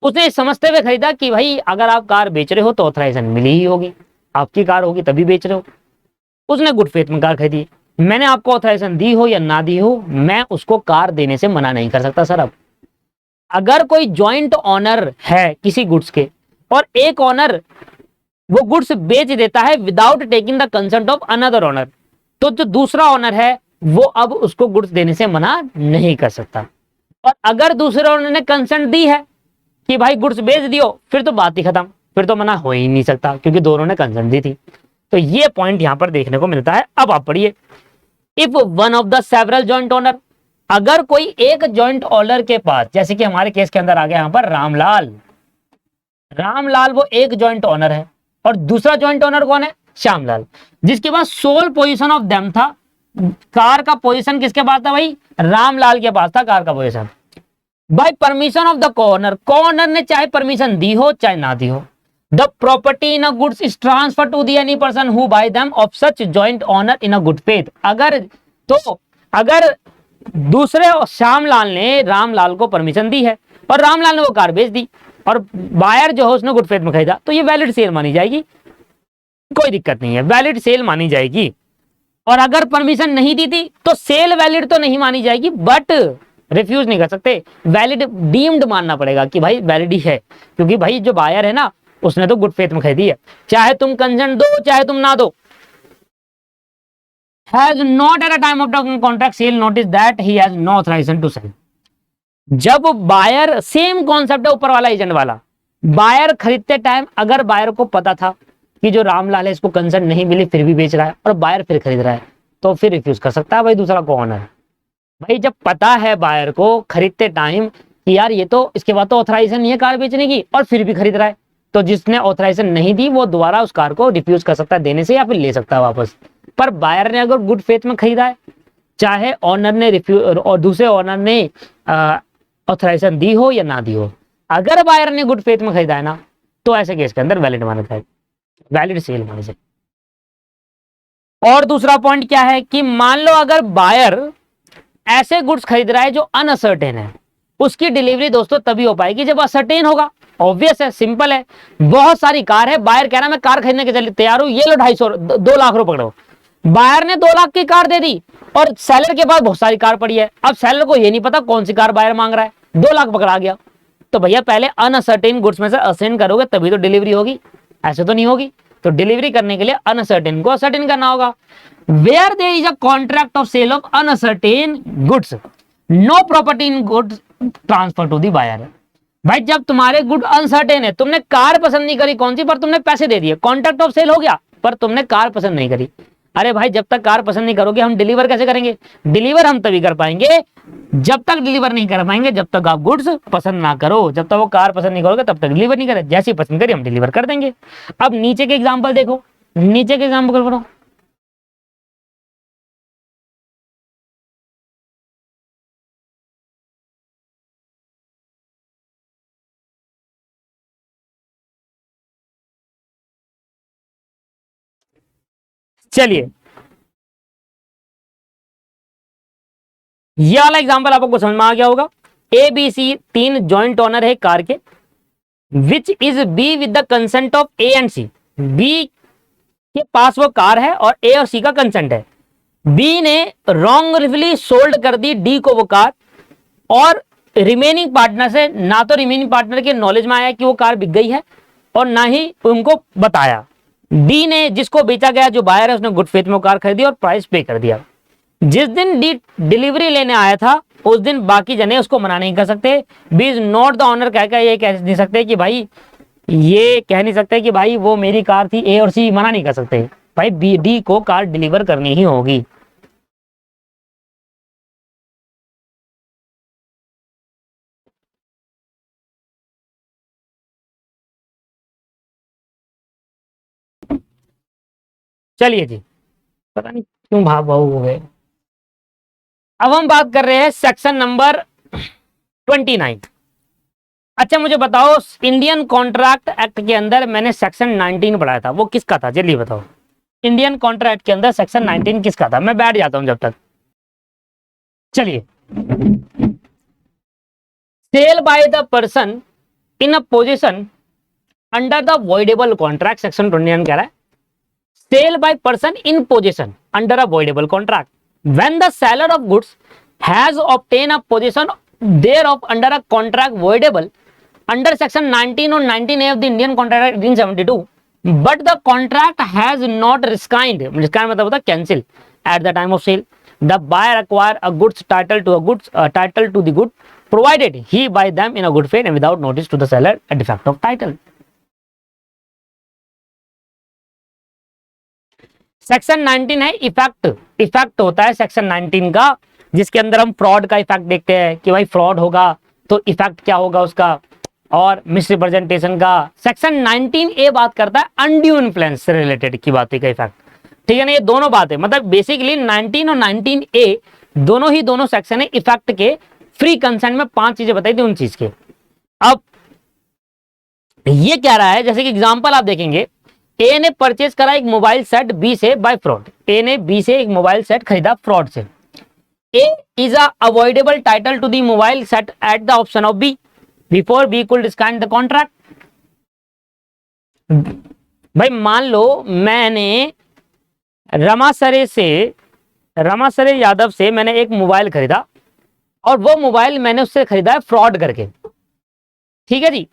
उसने समझते हुए खरीदा कि भाई अगर आप कार बेच रहे हो तो ऑथराइजेशन मिली ही होगी, आपकी कार होगी तभी बेच रहे हो, उसने गुड फेथ में कार खरीदी। मैंने आपको ऑथराइजेशन दी हो या ना दी हो, मैं उसको कार देने से मना नहीं कर सकता सर। अब अगर कोई जॉइंट ऑनर है किसी गुड्स के और एक ऑनर वो गुड्स बेच देता है without taking the consent of another owner, तो जो दूसरा ऑनर है वो अब उसको गुड्स देने से मना नहीं कर सकता। और अगर दूसरे ऑनर ने कंसेंट दी है कि भाई गुड्स बेच दियो, फिर तो बात ही खत्म, फिर तो मना हो ही नहीं सकता क्योंकि दोनों ने कंसेंट दी थी। तो ये पॉइंट यहां पर देखने को मिलता है। अब आप पढ़िए, if one of the several joint owner, अगर कोई एक जॉइंट ओनर के पास, जैसे कि हमारे केस के अंदर आ गया यहां पर रामलाल, रामलाल वो एक जॉइंट ओनर है और दूसरा जॉइंट ओनर कौन है, श्यामलाल, जिसके पास सोल पोजीशन ऑफ देम था, कार का पोजीशन किसके पास था भाई, रामलाल के पास था कार का possession. By permission of the co-owner, co-owner ने चाहे परमिशन दी हो चाहे ना दी हो, the property in a goods is transfer to the any person who buy them of such joint owner in a good faith. अगर तो अगर दूसरे श्यामलाल ने रामलाल को परमिशन दी है और रामलाल ने वो कार बेच दी और बायर जो है उसने गुड फेथ में खरीदा, तो ये वैलिड सेल मानी जाएगी, कोई दिक्कत नहीं है, वैलिड सेल मानी जाएगी। और अगर परमिशन नहीं दी थी तो सेल वैलिड तो नहीं मानी जाएगी, बट रिफ्यूज नहीं कर सकते, वैलिड डीम्ड मानना पड़ेगा कि भाई वैलिड ही है, क्योंकि भाई जो बायर है ना उसने तो गुड फेथ में खरीदी है, चाहे तुम कंसेंट दो चाहे तुम ना दो। Has not at a time of the contract sale notice that he has no authorisation to sell. जब बायर, सेम कॉन्सेप्ट है ऊपर वाला एजेंट वाला, बायर खरीदते टाइम अगर बायर को पता था कि जो रामलाल है इसको कंसेंट नहीं मिली फिर भी बेच रहा है और बायर फिर खरीद रहा है, तो फिर रिफ्यूज कर सकता है भाई दूसरा को ऑनर। भाई जब पता है बायर को खरीदते टाइम कि यार ये तो इसके बाद तो ऑथराइजेशन नहीं है कार बेचने की और फिर भी खरीद रहा है, तो जिसने ऑथराइजेशन नहीं दी वो दोबारा उस कार को रिफ्यूज कर सकता है देने से या फिर ले सकता है वापस। पर बायर ने अगर गुड फेथ में खरीदा है, चाहे ऑनर ने रिफ्यूज और दूसरे ऑनर ने ऑथराइजेशन दी हो या ना दी हो, अगर बायर ने गुड फेथ में खरीदा है ना, तो ऐसे केस के अंदर वैलिड माना जाएगा, वैलिड सेल मानी जाएगी। और दूसरा पॉइंट क्या है कि मान लो अगर बायर ऐसे गुड्स खरीद रहा है जो अनअसर्टेन है, उसकी डिलीवरी दोस्तों तभी हो पाएगी जब असर्टेन होगा। ऑब्वियस है, सिंपल है, बहुत सारी कार है, बायर कह रहा है मैं कार खरीदने के लिए तैयार हूं, ये लो 250 2 लाख रुपए पकड़ो, बायर ने 2 लाख की कार दे दी और सेलर के पास बहुत सारी कार पड़ी है, अब सेलर को ये नहीं पता कौन सी कार बायर मांग रहा है, 2 लाख पकड़ा गया। तो भैया पहले अनअसर्टेन गुड्स में से असर्टेन करोगे तभी तो डिलीवरी होगी, ऐसे तो नहीं होगी। तो डिलीवरी करने के लिए अनअसर्टेन को असर्टेन करना होगा। Where there is a contract of sale of unascertained goods, no property in goods transfer to the buyer. भाई जब तुम्हारे गुड अनसर्टेन है, तुमने कार पसंद नहीं करी कौन सी, पर तुमने पैसे दे दिए, कॉन्ट्रैक्ट ऑफ सेल हो गया, पर तुमने कार पसंद नहीं करी। अरे भाई जब तक कार पसंद नहीं करोगे हम डिलीवर कैसे करेंगे, डिलीवर हम तभी कर पाएंगे, जब तक डिलीवर नहीं कर पाएंगे जब तक आप गुड्स पसंद ना करो, जब तक वो कार पसंद नहीं करोगे तब तक डिलीवर नहीं करे, जैसी पसंद करी हम डिलीवर कर देंगे। अब नीचे के एग्जाम्पल देखो, नीचे के एग्जाम्पल करो। चलिए ये वाला एग्जाम्पल आपको समझ में आ गया होगा। A B C 3 joint owner है कार के, which is B with the consent of A and C. B के पास वो कार है और ए और सी का कंसेंट है। बी ने रॉन्गफुली सोल्ड कर दी डी को वो कार, और रिमेनिंग पार्टनर से ना तो रिमेनिंग पार्टनर के नॉलेज में आया कि वो कार बिक गई है और ना ही उनको बताया। डी ने जिसको बेचा गया जो बायर है उसने गुड फेथ में वो कार खरीदी और प्राइस पे कर दिया। जिस दिन डी डिलीवरी लेने आया था उस दिन बाकी जने उसको मना नहीं कर सकते, B is not the owner कहकर ये कह नहीं सकते कि भाई, ये कह नहीं सकते कि भाई वो मेरी कार थी, ए और सी मना नहीं कर सकते, भाई बी डी को कार डिलीवर करनी ही होगी। चलिए जी, पता नहीं क्यों भाव हो गए। अब हम बात कर रहे हैं सेक्शन नंबर 29। अच्छा मुझे बताओ, इंडियन कॉन्ट्रैक्ट एक्ट के अंदर मैंने सेक्शन 19 पढ़ाया था, वो किसका था? जल्दी बताओ, इंडियन कॉन्ट्रैक्ट के अंदर सेक्शन 19 किसका था? मैं बैठ जाता हूं जब तक। चलिए, sale by the person in a possession under the voidable contract, section 29 कह रहा है sale by person in position under a voidable contract when the seller of goods has obtain a possession thereof under a contract voidable under section 19 or 19A of the Indian Contract Act 1872, but the contract has not resigned, मतलब होता है cancel at the time of sale. The buyer acquire a goods title to the good, provided he buy them in a good faith and without notice to the seller a defect of title. Section 19 है effect. Effect होता है section 19 का, जिसके अंदर हम fraud का effect देखते हैं कि भाई फ्रॉड होगा तो इफेक्ट क्या होगा उसका, और मिसरिप्रेजेंटेशन का। सेक्शन 19A बात करता है अनड्यू इन्फ्लुएंस से रिलेटेड की बात का इफेक्ट, ठीक है ना। ये दोनों बातें मतलब बेसिकली 19 और 19A दोनों सेक्शन है इफेक्ट के। फ्री कंसेंट में 5 चीजें बताई थी उन चीज के। अब ये कह रहा है, जैसे कि एग्जांपल आप देखेंगे, ए ने परचेज करा एक मोबाइल सेट बी से बाय फ्रॉड। ए ने बी से एक मोबाइल सेट खरीदा फ्रॉड से। A is a avoidable title to the mobile set at the option of B before B could discount the contract. भाई मान लो मैंने रमासरे यादव से मैंने एक मोबाइल खरीदा और वो मोबाइल मैंने उससे खरीदा है फ्रॉड करके, ठीक है जी।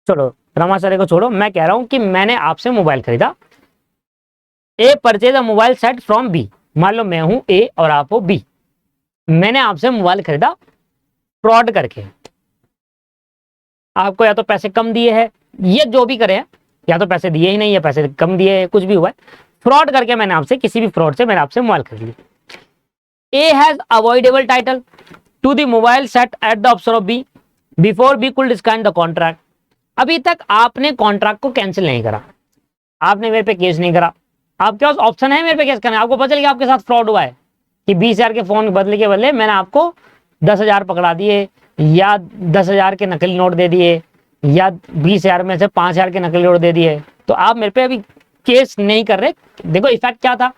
छोड़ो रमासरे को छोड़ो, मैं कह रहा हूं कि मैंने आपसे मोबाइल खरीदा। A purchase a mobile set from B, मान लो मैं हूं ए और आप हो बी। मैंने आपसे मोबाइल खरीदा फ्रॉड करके, आपको या तो पैसे कम दिए हैं, ये जो भी करे हैं, या तो पैसे दिए ही नहीं या पैसे कम दिए हैं, कुछ भी हुआ है, फ्रॉड करके मैंने आपसे किसी भी फ्रॉड से मैंने आपसे मोबाइल खरीद लिया। A has a voidable title to the mobile set at the option of B before B could discount the contract. अभी तक आपने कॉन्ट्रैक्ट को कैंसिल नहीं करा, आपने मेरे पे केस नहीं करा, आपके पास ऑप्शन है मेरे पे केस करना। आपको पता चल गया आपके साथ फ्रॉड हुआ है कि 20,000 के फोन बदले के बदले मैंने आपको 10,000 पकड़ा दिए, या 10,000 के नकली नोट दे दिए, या 20,000 में से 5,000 के नकली नोट दे दिए, तो आप मेरे पे अभी केस नहीं कर रहे। देखो इफेक्ट क्या था,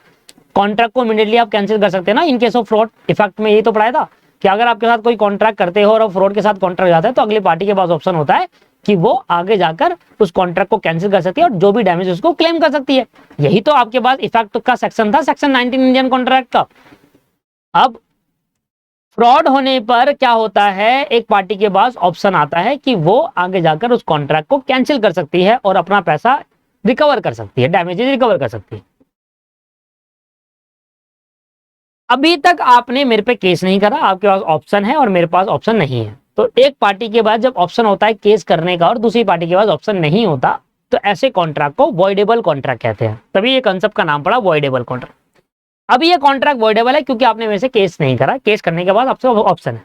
कॉन्ट्रैक्ट को इमीडिएटली आप कैंसिल कर सकते हैं ना in case of fraud. Effect में यही तो पढ़ाया था कि अगर आपके साथ कोई कॉन्ट्रैक्ट करते हो और फ्रॉड के साथ कॉन्ट्रैक्ट जाता है तो अगली पार्टी के पास ऑप्शन होता है कि वो आगे जाकर उस कॉन्ट्रैक्ट को कैंसिल कर सकती है और जो भी डैमेज उसको क्लेम कर सकती है। यही तो आपके पास इफेक्ट का सेक्शन था, सेक्शन 19 इंडियन कॉन्ट्रैक्ट का। अब फ्रॉड होने पर क्या होता है, एक पार्टी के पास ऑप्शन आता है कि वो आगे जाकर उस कॉन्ट्रैक्ट को कैंसिल कर सकती है और अपना पैसा रिकवर कर सकती है, डैमेजेस रिकवर कर सकती है। अभी तक आपने मेरे पे केस नहीं करा, आपके पास ऑप्शन है और मेरे पास ऑप्शन नहीं है। तो एक पार्टी के पास जब ऑप्शन होता है केस करने का और दूसरी पार्टी के पास ऑप्शन नहीं होता, तो ऐसे कॉन्ट्रैक्ट को वॉइडेबल कॉन्ट्रैक्ट कहते हैं। तभी ये कंसेप्ट का नाम पड़ा वॉइडेबल कॉन्ट्रैक्ट। अभी ये कॉन्ट्रैक्ट वॉइडेबल है क्योंकि आपने मेरे से केस नहीं करा, केस करने के बाद आपसे ऑप्शन है।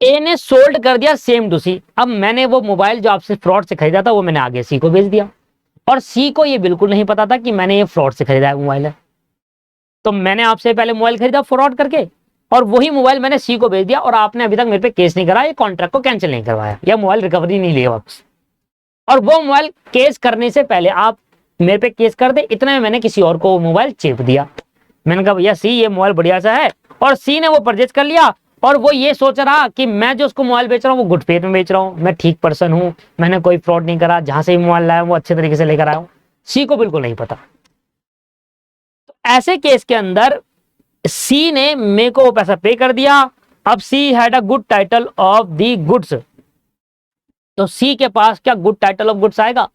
ए ने सोल्ड कर दिया सेम टू सी। अब मैंने वो मोबाइल जो आपसे फ्रॉड से खरीदा था वो मैंने आगे सी को भेज दिया, और सी को ये बिल्कुल नहीं पता था कि मैंने ये फ्रॉड से खरीदा है मोबाइल है। तो मैंने आपसे पहले मोबाइल खरीदा फ्रॉड करके और वही मोबाइल मैंने सी को भेज दिया, और आपने अभी तक मेरे पे केस नहीं करा, ये कॉन्ट्रैक्ट को कैंसिल नहीं करवाया या मोबाइल रिकवरी नहीं लिया वापस। और वो मोबाइल केस करने से पहले आप मेरे पे केस कर दे, इतने में मैंने किसी और को मोबाइल चेप दिया। मैंने कहा भैया सी ये मोबाइल बढ़िया सा है, और सी ने वो परचेज कर लिया और वो ये सोच रहा कि मैं जो उसको मोबाइल बेच रहा हूँ वो गुड फेथ में बेच रहा हूँ, मैं ठीक पर्सन हूँ, मैंने कोई फ्रॉड नहीं करा, जहां से भी मोबाइल लाया वो अच्छे तरीके से लेकर आया हूँ। सी को बिल्कुल नहीं पता। तो ऐसे केस के अंदर सी ने मेरे को पैसा पे कर दिया। अब she had a good title of the goods, तो सी के पास क्या गुड टाइटल ऑफ गुड्स आएगा?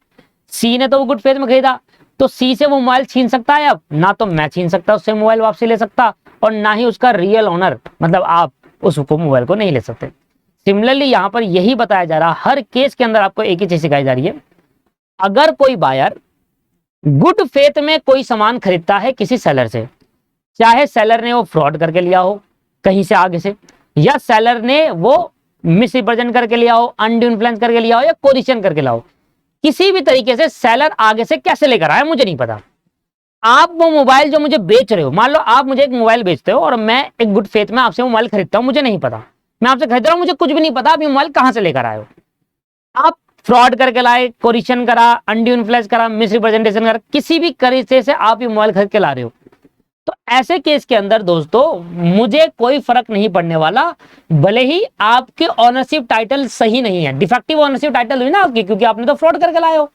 सी ने तो वो गुड फेथ में खरीदा, तो सी से वो मोबाइल छीन सकता है? अब ना तो मैं छीन सकता उससे मोबाइल वापसी ले सकता, और ना ही उसका रियल ओनर मतलब आप उसको मोबाइल को नहीं ले सकते। सिमिलरली यहां पर यही बताया जा रहा, हर केस के अंदर आपको एक ही चीज सिखाई जा रही है, अगर कोई बायर गुड फेथ में कोई सामान खरीदता है किसी सेलर से, चाहे सेलर ने वो फ्रॉड करके लिया हो कहीं से आगे से, या सेलर ने वो मिसरिप्रेजेंट करके लिया हो, अनड्यू इन्फ्लुएंस करके लिया हो, या कोरिशन करके लिया हो, किसी भी तरीके से सेलर आगे से कैसे लेकर आया मुझे नहीं पता, आप वो मोबाइल जो मुझे बेच रहे हो, मान लो आप मुझे एक मोबाइल बेचते हो और मैं एक गुड फेथ में आपसे मोबाइल खरीदता हूं, मुझे नहीं पता, मैं आपसे खरीद रहा हूं, मुझे कुछ भी नहीं पता आप ये मोबाइल कहां से लेकर आए हो। आप फ्रॉड करके लाए, कोरिशन करा, अनड्यू इन्फ्लुएंस करा, मिस रिप्रेजेंटेशन करा, किसी भी तरीके से आप ये मोबाइल खरीद के ला रहे हो, तो ऐसे केस के अंदर दोस्तों मुझे कोई फर्क नहीं पड़ने वाला, भले ही आपके ऑनरशिप टाइटल सही नहीं है, डिफेक्टिव ऑनरशिप टाइटल हुई ना आपकी, क्योंकि आपने तो फ्रॉड करके लाए हो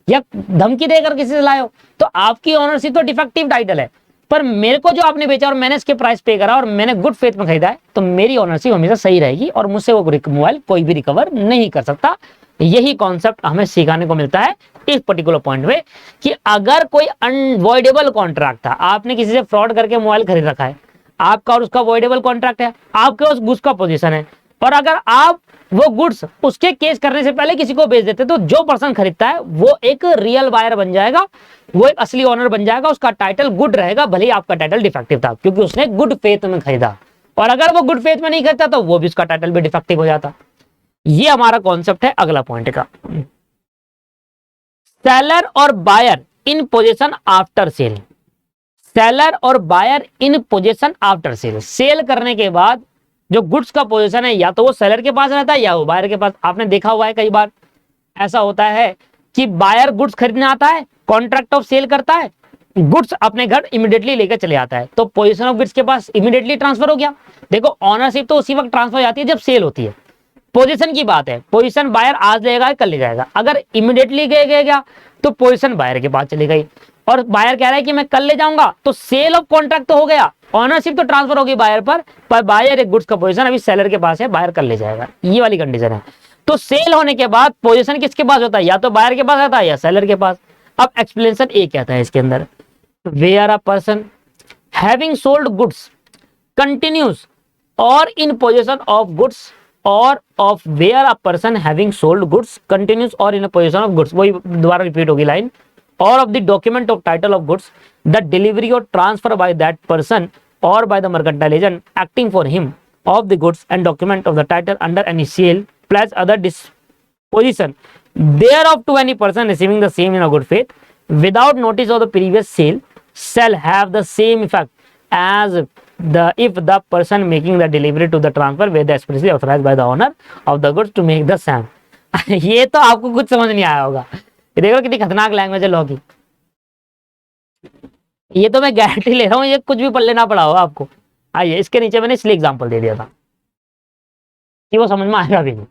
या धमकी देकर किसी से लाए हो, तो आपकी ऑनरशिप तो डिफेक्टिव टाइटल है, पर मेरे को जो आपने बेचा और मैंने इसके प्राइस पे करा और मैंने गुड फेथ में खरीदा है, तो मेरी ऑनरशिप हमेशा सही रहेगी और मुझसे वो मोबाइल कोई भी रिकवर नहीं कर सकता। यही कॉन्सेप्ट हमें सिखाने को मिलता है इस पर्टिकुलर पॉइंट में, कि अगर कोई अनवॉइडेबल कॉन्ट्रैक्ट था, आपने किसी से फ्रॉड करके मोबाइल खरीद रखा है, आपका और उसका वॉइडेबल कॉन्ट्रैक्ट है, आपके उस गुड्स का पोजीशन है, और अगर आप वो गुड्स उसके केस करने से पहले किसी को बेच देते, तो जो पर्सन खरीदता है वो एक रियल बायर बन जाएगा, वो एक असली ओनर बन जाएगा, उसका टाइटल गुड रहेगा, भले ही आपका टाइटल डिफेक्टिव था, क्योंकि उसने गुड फेथ में खरीदा, और अगर वो गुड फेथ में नहीं खरीदता तो वो भी उसका टाइटल भी डिफेक्टिव हो जाता। ये हमारा कॉन्सेप्ट है अगला पॉइंट का। सेलर और buyer in position after sale, seller और buyer in position after sale, sale करने के बाद जो गुड्स का पोजीशन है या तो वो सेलर के पास रहता है या वो बायर के पास। आपने देखा हुआ है कई बार ऐसा होता है कि बायर गुड्स खरीदने आता है, कॉन्ट्रैक्ट ऑफ सेल करता है, गुड्स अपने घर इमीडिएटली लेकर चले आता है, तो पोजीशन ऑफ गुड्स के पास इमीडिएटली ट्रांसफर हो गया। देखो ऑनरशिप तो उसी वक्त ट्रांसफर हो जाती है जब सेल होती है, पोजीशन की बात है, पोजीशन बायर आज लेगा कल ले जाएगा, अगर इमीडिएटली गया तो पोजीशन बायर के पास चली गई, और बायर कह रहा है कि मैं कल ले जाऊंगा, तो सेल ऑफ कॉन्ट्रैक्ट तो हो गया, ऑनरशिप तो ट्रांसफर होगी बायर पर बायर एक गुड्स का पोजीशन अभी सेलर के पास है, बायर कल ले जाएगा, ये वाली कंडीशन है। तो सेल होने के बाद पोजीशन किसके पास होता है, या तो बायर के पास रहता है या सेलर के पास। अब एक्सप्लेनेशन ए कहता है इसके अंदर, where a person having sold goods continues और in position of goods or of where a person having sold goods continues or in a position of goods, वही दोबारा रिपीट होगी line, or of the document of title of goods, the delivery or transfer by that person or by the mercantile agent acting for him of the goods and document of the title under any sale plus other disposition thereof to any person receiving the same in a good faith without notice of the previous sale shall have the same effect as if the person making the delivery to the transfer were the expressly authorized by the owner of the goods to make the same। ये तो आपको कुछ समझ नहीं आया होगा, ये देखो कितनी खतरनाक लैंग्वेज है लॉ की, ये तो मैं गारंटी ले रहा हूँ ये कुछ भी पढ़ लेना पड़ा होगा आपको। आइए इसके नीचे मैंने इसलिए एग्जाम्पल दे दिया था कि वो समझ में आएगा भी नहीं,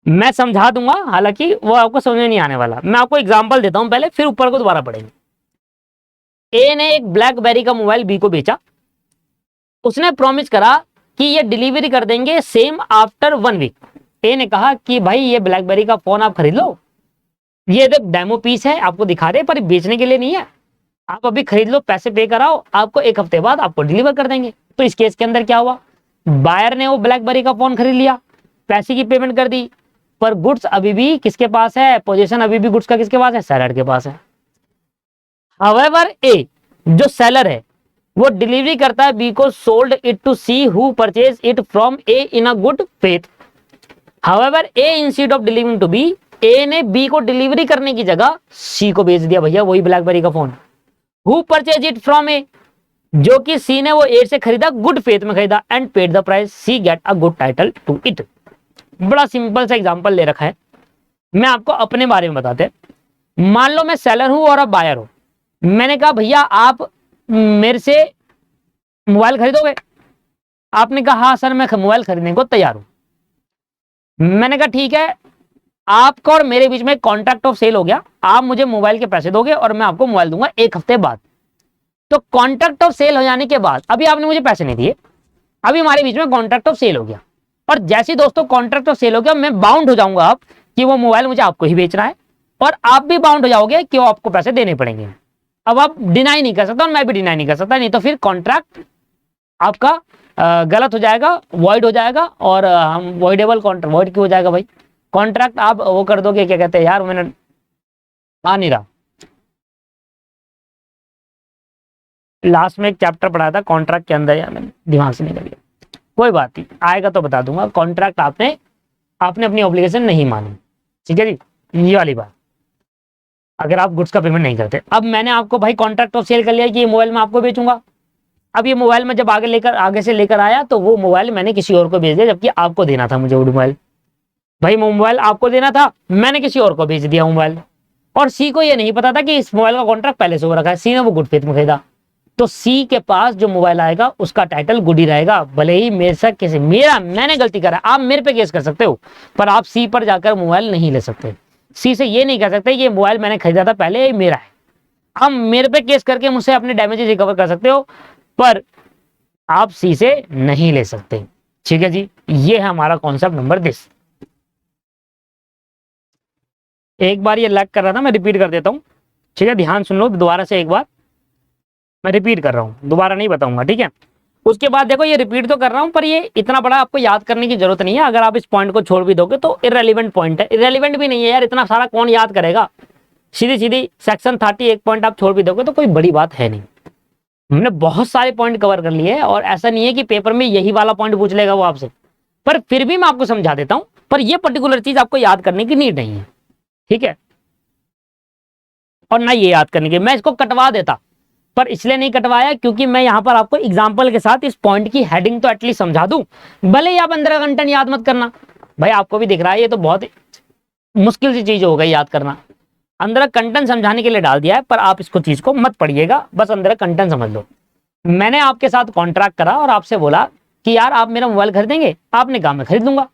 मैं समझा दूंगा, हालांकि वो आपको समझ में नहीं आने वाला, मैं आपको एग्जाम्पल देता हूं पहले, फिर ऊपर को दोबारा पढ़ेंगे। ए ने एक ब्लैकबेरी का मोबाइल बी को बेचा, उसने प्रॉमिस करा कि ये डिलीवरी कर देंगे सेम आफ्टर 1 वीक। ए ने कहा कि भाई ये ब्लैकबेरी का फोन आप खरीद लो, ये तो डेमो पीस है, आपको दिखा रहे पर बेचने के लिए नहीं है, आप अभी खरीद लो, पैसे पे कराओ, आपको 1 हफ्ते बाद आपको डिलीवर कर देंगे। तो इस केस के अंदर क्या हुआ, बायर ने वो ब्लैकबेरी का फोन खरीद लिया, पैसे की पेमेंट कर दी, पर गुड्स अभी भी किसके पास है, पोजीशन अभी भी गुड्स का किसके पास है, सेलर के पास है। हाउएवर ए जो सेलर है वो डिलीवरी करता है बी को, sold it to C who purchase it from A in a good faith. However A instead of delivering to B, A ने बी को डिलीवरी करने की जगह सी को भेज दिया भैया वही ब्लैकबेरी का phone. Who purchase it from A, जो कि सी ने वो ए से खरीदा, गुड फेथ में खरीदा, and paid the price, C get a good title to it. बड़ा सिंपल सा एग्जांपल ले रखा है, मैं आपको अपने बारे में बताते। मान लो मैं सेलर हूं और आप बायर हो, मैंने कहा भैया आप मेरे से मोबाइल खरीदोगे, आपने कहा हाँ सर मैं मोबाइल खरीदने को तैयार हूं। मैंने कहा ठीक है, आपका और मेरे बीच में कॉन्ट्रैक्ट ऑफ सेल हो गया, आप मुझे मोबाइल के पैसे दोगे और मैं आपको मोबाइल दूंगा 1 हफ्ते बाद। तो कॉन्ट्रैक्ट ऑफ सेल हो जाने के बाद अभी आपने मुझे पैसे नहीं दिए, अभी हमारे बीच में कॉन्ट्रैक्ट ऑफ सेल हो गया, और जैसे दोस्तों कॉन्ट्रैक्ट ऑफ सेल हो गया, मैं बाउंड हो जाऊंगा अब कि वो मोबाइल मुझे आपको ही बेचना है, और आप भी बाउंड हो जाओगे कि वो आपको पैसे देने पड़ेंगे। अब आप डिनाई नहीं कर सकता और मैं भी डिनाई नहीं कर सकता, नहीं तो फिर कॉन्ट्रैक्ट आपका गलत हो जाएगा, वॉइड हो जाएगा, और हम वॉइडेबल कॉन्ट्रैक्ट, वॉइड क्यों हो जाएगा भाई, कॉन्ट्रैक्ट आप वो कर दोगे, क्या कहते हैं यार, मैंने आ नहीं रहा, लास्ट में एक चैप्टर पढ़ा था कॉन्ट्रैक्ट के अंदर, यार मैंने दिमाग से निकल गया, कोई बात नहीं आएगा तो बता दूंगा। कॉन्ट्रैक्ट आपने अपनी ऑब्लिगेशन नहीं मानी, ठीक है जी, ये वाली बात। अगर आप गुड्स का पेमेंट नहीं करते। अब मैंने आपको भाई कॉन्ट्रैक्ट ऑफ सेल कर लिया कि ये मोबाइल मैं आपको बेचूंगा। अब ये मोबाइल मैं जब आगे से लेकर आया तो वो मोबाइल मैंने किसी और को बेच दिया, जबकि आपको देना था मुझे वो मोबाइल। भाई मोबाइल आपको देना था, मैंने किसी और को बेच दिया मोबाइल। और सी को ये नहीं पता था कि इस मोबाइल का कॉन्ट्रैक्ट पहले से हो रखा है, सी ने वो गुड फेथ में खरीदा। तो सी के पास जो मोबाइल आएगा उसका टाइटल गुड ही रहेगा, भले ही मेरे साथ कैसे मैंने गलती करा, आप मेरे पे केस कर सकते हो, पर आप सी पर जाकर मोबाइल नहीं ले सकते। सी से ये नहीं कह सकते कि मोबाइल मैंने खरीदा था पहले, ये मेरा है। आप मेरे पे केस करके मुझसे अपने डैमेजेस रिकवर कर सकते हो, पर आप सी से नहीं ले सकते। ठीक है जी, ये है हमारा कॉन्सेप्ट नंबर 10। एक बार ये लैग कर रहा था, मैं रिपीट कर देता हूं। ठीक है, ध्यान सुन लो दोबारा से एक बार, मैं रिपीट कर रहा हूं, दोबारा नहीं बताऊंगा। ठीक है, उसके बाद देखो ये रिपीट तो कर रहा हूं, पर ये इतना बड़ा आपको याद करने की जरूरत नहीं है। अगर आप इस पॉइंट को छोड़ भी दोगे तो इररेलेवेंट पॉइंट है। इररेलेवेंट भी नहीं है यार, इतना सारा कौन याद करेगा। सीधी सीधी सेक्शन 30 एक पॉइंट आप छोड़ भी दोगे तो कोई बड़ी बात है नहीं। हमने बहुत सारे पॉइंट कवर कर लिए हैं, और ऐसा नहीं है कि पेपर में यही वाला पॉइंट पूछ लेगा वो आपसे, पर फिर भी मैं आपको समझा देता हूं। पर ये पर्टिकुलर चीज आपको याद करने की नीड नहीं है। ठीक है, और ना ये याद करने की, मैं इसको कटवा देता, पर इसलिए नहीं कटवाया क्योंकि मैं यहां पर आपको एग्जांपल के साथ इस पॉइंट की हेडिंग तो एटलीस्ट समझा दूं। भले ही आप 15 घंटे याद मत करना, भाई आपको भी दिख रहा है ये तो बहुत मुश्किल सी चीज हो गई याद करना। अंदर कंटेंट समझाने के लिए डाल दिया है, पर आप इसको चीज को मत पढ़िएगा, बस अंदर कंटेंट समझ लो। मैंने आपके साथ कॉन्ट्रैक्ट करा और आपसे बोला कि यार आप मेरा मोबाइल खरीदेंगे, आपने कहा मैं खरीद लूंगा।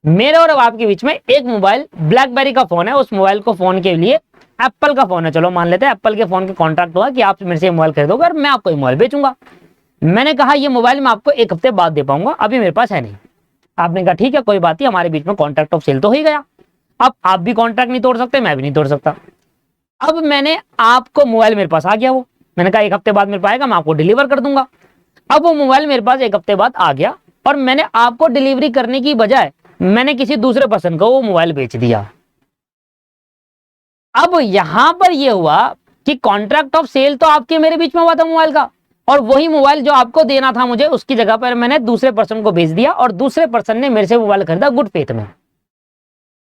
मेरे और आपके बीच में एक मोबाइल ब्लैकबेरी का फोन है, उस मोबाइल को फोन के लिए एप्पल का फोन है, चलो मान लेते हैं एप्पल के फोन के कॉन्ट्रैक्ट हुआ कि आप मेरे से मोबाइल खरीदोगे और मैं आपको मोबाइल बेचूंगा। मैंने कहा ये मोबाइल मैं आपको एक हफ्ते बाद दे पाऊंगा, अभी मेरे पास है नहीं। आपने कहा ठीक है कोई बात नहीं, हमारे बीच में कॉन्ट्रैक्ट ऑफ सेल तो हो ही गया। अब आप भी कॉन्ट्रैक्ट नहीं तोड़ सकते, मैं भी नहीं तोड़ सकता। अब मैंने आपको मोबाइल मेरे पास आ गया, वो मैंने कहा एक हफ्ते बाद मेरे पास आएगा, मैं आपको डिलीवर कर दूंगा। अब वो मोबाइल मेरे पास एक हफ्ते बाद आ गया, और मैंने आपको डिलीवरी करने की बजाय मैंने किसी दूसरे पर्सन को वो मोबाइल बेच दिया। अब यहां पर ये हुआ कि कॉन्ट्रैक्ट ऑफ सेल तो आपके मेरे बीच में हुआ था मोबाइल का, और वही मोबाइल जो आपको देना था मुझे, उसकी जगह पर मैंने दूसरे पर्सन को भेज दिया, और दूसरे पर्सन ने मेरे से मोबाइल खरीदा गुड फेथ में।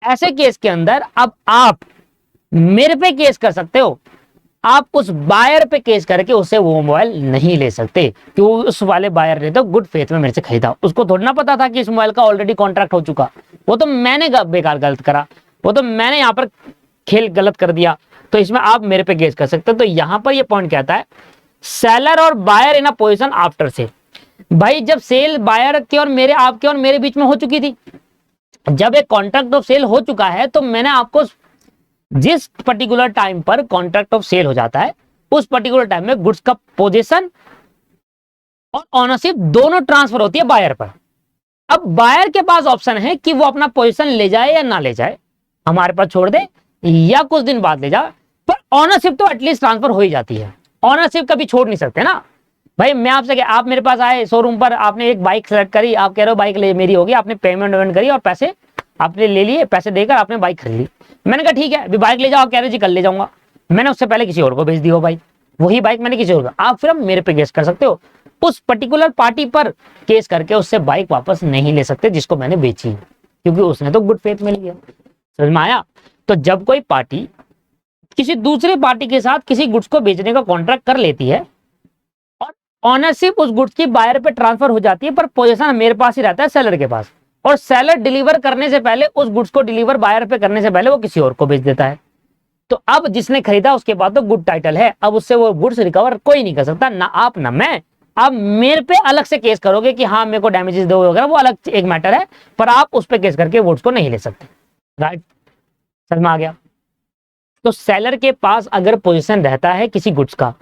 ऐसे केस के अंदर अब आप मेरे पे केस कर सकते हो, आप उस बायर पे केस करके उससे वो मोबाइल नहीं ले सकते, क्योंकि उस वाले बायर ने तो गुड फेथ में मेरे से खरीदा। उसको थोड़ा ना पता था कि इस मोबाइल का ऑलरेडी कॉन्ट्रैक्ट हो चुका, वो तो मैंने बेकार गलत करा, वो तो मैंने यहाँ पर खेल गलत कर दिया, तो इसमें आप मेरे पे केस कर सकते हो। तो यहां पर ये पॉइंट कहता है सेलर और buyer in a possession after sale. भाई जब सेल बायर के और मेरे, आपके और मेरे बीच में हो चुकी थी, जब एक कॉन्ट्रैक्ट ऑफ सेल हो चुका है, तो मैंने आपको जिस पर्टिकुलर टाइम पर कॉन्ट्रैक्ट ऑफ सेल हो जाता है, उस पर्टिकुलर टाइम में गुड्स का पोजीशन और ऑनरशिप दोनों ट्रांसफर होती है बायर पर। अब बायर के पास ऑप्शन है कि वो अपना पोजीशन ले जाए या ना ले जाए, हमारे पास छोड़ दे या कुछ दिन बाद ले जाए, पर ऑनरशिप तो एटलीस्ट ट्रांसफर हो ही जाती है। ऑनरशिप कभी छोड़ नहीं सकते ना। भाई मैं आपसे, आप मेरे पास आए शोरूम पर, आपने एक बाइक सेलेक्ट करी, आप कह रहे हो बाइक मेरी होगी, आपने पेमेंट करी और पैसे आपने ले लिए, पैसे देकर आपने बाइक खरीद ली। मैंने कहा ठीक है अभी बाइक ले जाओ, आप कह रहे जी कल ले जाऊंगा, मैंने उससे पहले किसी और को भेज दी हो बाइक, वही बाइक मैंने किसी और को, आप फिर मेरे पे केस कर सकते हो, उस पर्टिकुलर पार्टी पर केस करके उससे बाइक वापस नहीं ले सकते जिसको मैंने बेची, क्योंकि उसने तो गुड फेथ में लिया। समझ में आया? तो जब कोई पार्टी किसी दूसरे पार्टी के साथ किसी गुड्स को बेचने का कॉन्ट्रैक्ट कर लेती है और ऑनरशिप उस गुड्स की बायर पे ट्रांसफर हो जाती है, पर पोजीशन मेरे पास ही रहता है सेलर के पास, और सेलर डिलीवर करने से पहले, उस गुड्स को डिलीवर बायर पे करने से पहले वो किसी और को बेच देता है, तो अब जिसने खरीदा उसके पास तो गुड टाइटल है, अब उससे वो गुड्स रिकवर कोई नहीं कर सकता, ना आप ना मैं। आप मेरे पे अलग से केस करोगे कि हाँ मेरे को डैमेजेस दो वगैरह, वो अलग एक मैटर है, पर आप उस पे केस करके गुड्स को नहीं ले सकते। राइट, समझ में आ गया? तो सेलर के पास अगर पोजीशन रहता है किसी गुड्स का,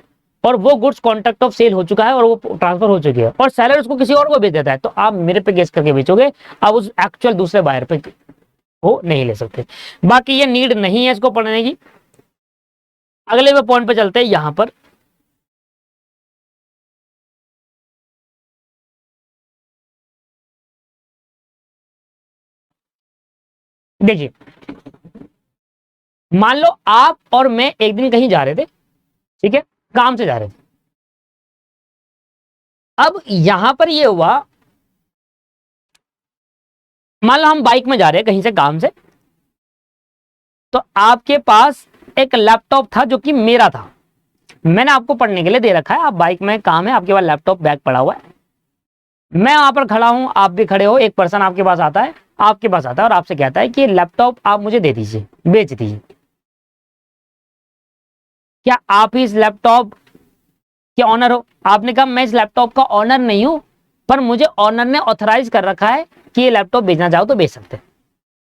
और वो गुड्स कॉन्ट्रैक्ट ऑफ सेल हो चुका है और वो ट्रांसफर हो चुकी है, और सेलर उसको किसी और को बेच देता है, तो आप मेरे पे केस करके बेचोगे, आप उस एक्चुअल दूसरे बायर पे वो नहीं ले सकते। बाकी ये नीड नहीं है इसको पढ़ने की। अगले पॉइंट पे चलते हैं। यहां पर देखिए, मान लो आप और मैं एक दिन कहीं जा रहे थे, ठीक है, काम से जा रहे थे। अब यहां पर ये हुआ, मान लो हम बाइक में जा रहे हैं कहीं से काम से, तो आपके पास एक लैपटॉप था जो कि मेरा था, मैंने आपको पढ़ने के लिए दे रखा है, आप बाइक में काम है, आपके पास लैपटॉप बैग पड़ा हुआ है, मैं वहां पर खड़ा हूं, आप भी खड़े हो, एक पर्सन आपके पास आता है, और आपसे कहता है कि लैपटॉप आप मुझे दे दीजिए, बेच दीजिए। क्या आप इस लैपटॉप के ऑनर हो? आपने कहा मैं इस लैपटॉप का ऑनर नहीं हूं, पर मुझे ऑनर ने ऑथराइज कर रखा है कि ये लैपटॉप बेचना चाहो तो बेच सकते हैं।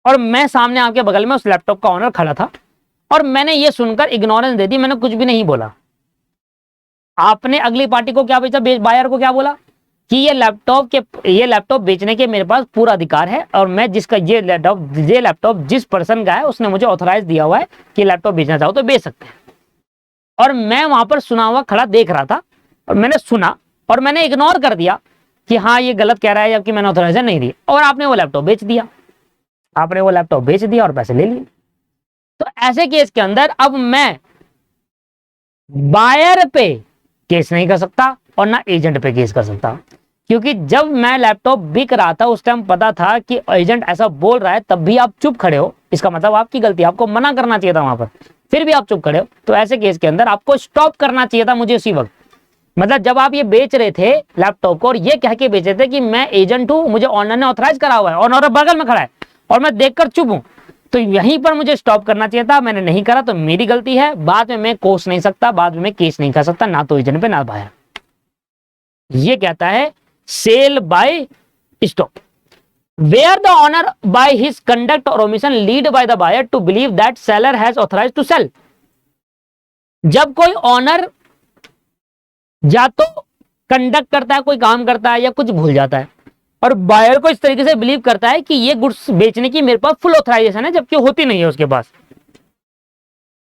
और मैं सामने आपके बगल में उस लैपटॉप का ऑनर खड़ा था और मैंने ये सुनकर इग्नोरेंस दे दी, मैंने कुछ भी नहीं बोला। आपने अगली पार्टी को क्या बेचा, बायर को क्या बोला कि ये लैपटॉप बेचने के मेरे पास पूरा अधिकार है और मैं जिसका ये लैपटॉप जिस पर्सन का है उसने मुझे ऑथराइज दिया हुआ है कि लैपटॉप बेचना चाहो तो बेच सकते हैं। और मैं वहां पर सुना हुआ खड़ा देख रहा था और मैंने सुना और मैंने इग्नोर कर दिया कि हाँ ये गलत कह रहा है, जबकि मैंने ऑथराइजेशन नहीं दी, और आपने वो लैपटॉप बेच दिया, और पैसे ले लिए। तो ऐसे केस के अंदर अब मैं बायर पे केस नहीं कर सकता और ना एजेंट पे केस कर सकता, क्योंकि जब मैं लैपटॉप बिक रहा था उस टाइम पता था कि एजेंट ऐसा बोल रहा है, तब भी आप चुप खड़े हो, इसका मतलब आपकी गलती, आपको मना करना चाहिए था वहां पर, फिर भी आप चुप खड़े हो। तो ऐसे केस के अंदर आपको स्टॉप करना चाहिए था मुझे उसी वक्त। मतलब जब आप ये बेच रहे थे लैपटॉप को और ये कह के बेच रहे थे कि मैं एजेंट हूं, मुझे ऑनर ने ऑथराइज करा हुआ है, ऑनर बगल में खड़ा है और मैं देखकर चुप हूं, तो यहीं पर मुझे स्टॉप करना चाहिए था, मैंने नहीं करा, तो मेरी गलती है। बाद में मैं कोस नहीं सकता, बाद में मैं केस नहीं कर सकता, ना तो एजेंट पे ना बायर। ये कहता है sale by stop, where the owner by his conduct or omission lead by the buyer to believe that seller has authorized to sell। जब कोई ऑनर या तो कंडक्ट करता है, कोई काम करता है या कुछ भूल जाता है और बायर को इस तरीके से बिलीव करता है कि ये गुड्स बेचने की मेरे पास फुल ऑथराइजेशन है, जबकि होती नहीं है उसके पास।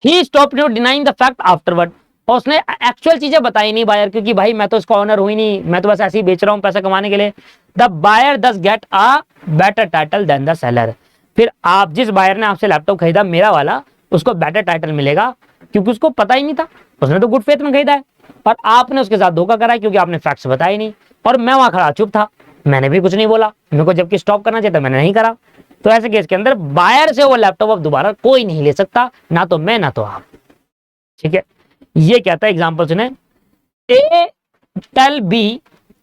He stop denying the fact afterward, और उसने एक्चुअल चीजें बताई नहीं बायर, क्योंकि भाई मैं तो इसका ऑनर हुई नहीं, मैं तो बस ऐसे ही बेच रहा हूं पैसा कमाने के लिए। The buyer thus get a better title than the seller, फिर आप जिस बायर ने आपसे लैपटॉप खरीदा मेरा वाला, उसको बेटर टाइटल मिलेगा, क्योंकि उसको पता ही नहीं था, उसने तो गुड फेथ में खरीदा है, और आपने उसके साथ धोखा करा क्योंकि आपने फैक्ट्स बताए नहीं, और मैं वहां खड़ा चुप था, मैंने भी कुछ नहीं बोला, मेरे को जबकि स्टॉप करना चाहिए था, मैंने नहीं करा। तो ऐसे केस के अंदर बायर से वो लैपटॉप अब दोबारा कोई नहीं ले सकता, ना तो मैं ना तो आप। ठीक है, ये कहता है एग्जांपल सुने, ए टेल बी,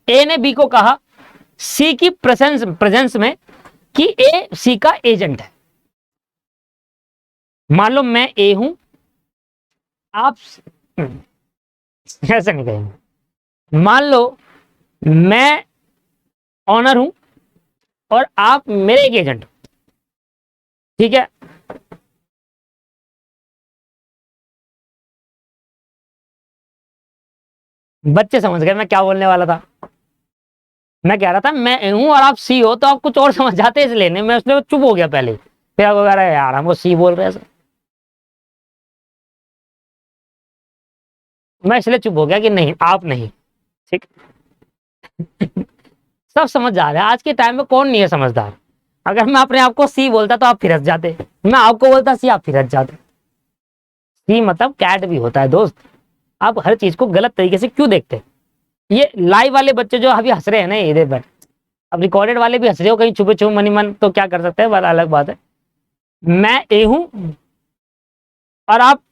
ए ने बी को कहा सी की प्रेजेंस में कि ए सी का एजेंट है। मान लो मैं ए हूं, आप ऐसे नहीं कहेंगे, मान लो मैं ऑनर हूं और आप मेरे एक एजेंट, ठीक है। बच्चे समझ गए मैं क्या बोलने वाला था। मैं कह रहा था मैं ए हूं और आप सी हो, तो आप कुछ और समझ जाते इस लेने में, उसने चुप हो गया पहले, फिर आपको कह रहा है यार हमको सी बोल रहे हैं, मैं इसलिए चुप हो गया कि नहीं आप नहीं। ठीक सब समझ जा रहे हैं, आज के टाइम में कौन नहीं है समझदार। अगर मैं अपने आप को सी बोलता तो आप फिरस जाते, मैं आपको बोलता सी आप फिरस जाते। सी मतलब कैट भी होता है दोस्त, आप हर चीज को गलत तरीके से क्यों देखते हैं। ये लाइव वाले बच्चे जो अभी हंस रहे हैं ना इधर पर, अब रिकॉर्डेड वाले भी हंस रहे हो कहीं छुपे छुपे मनी मन, तो क्या कर सकते हैं, बात अलग बात है। मैं ए हूं और आप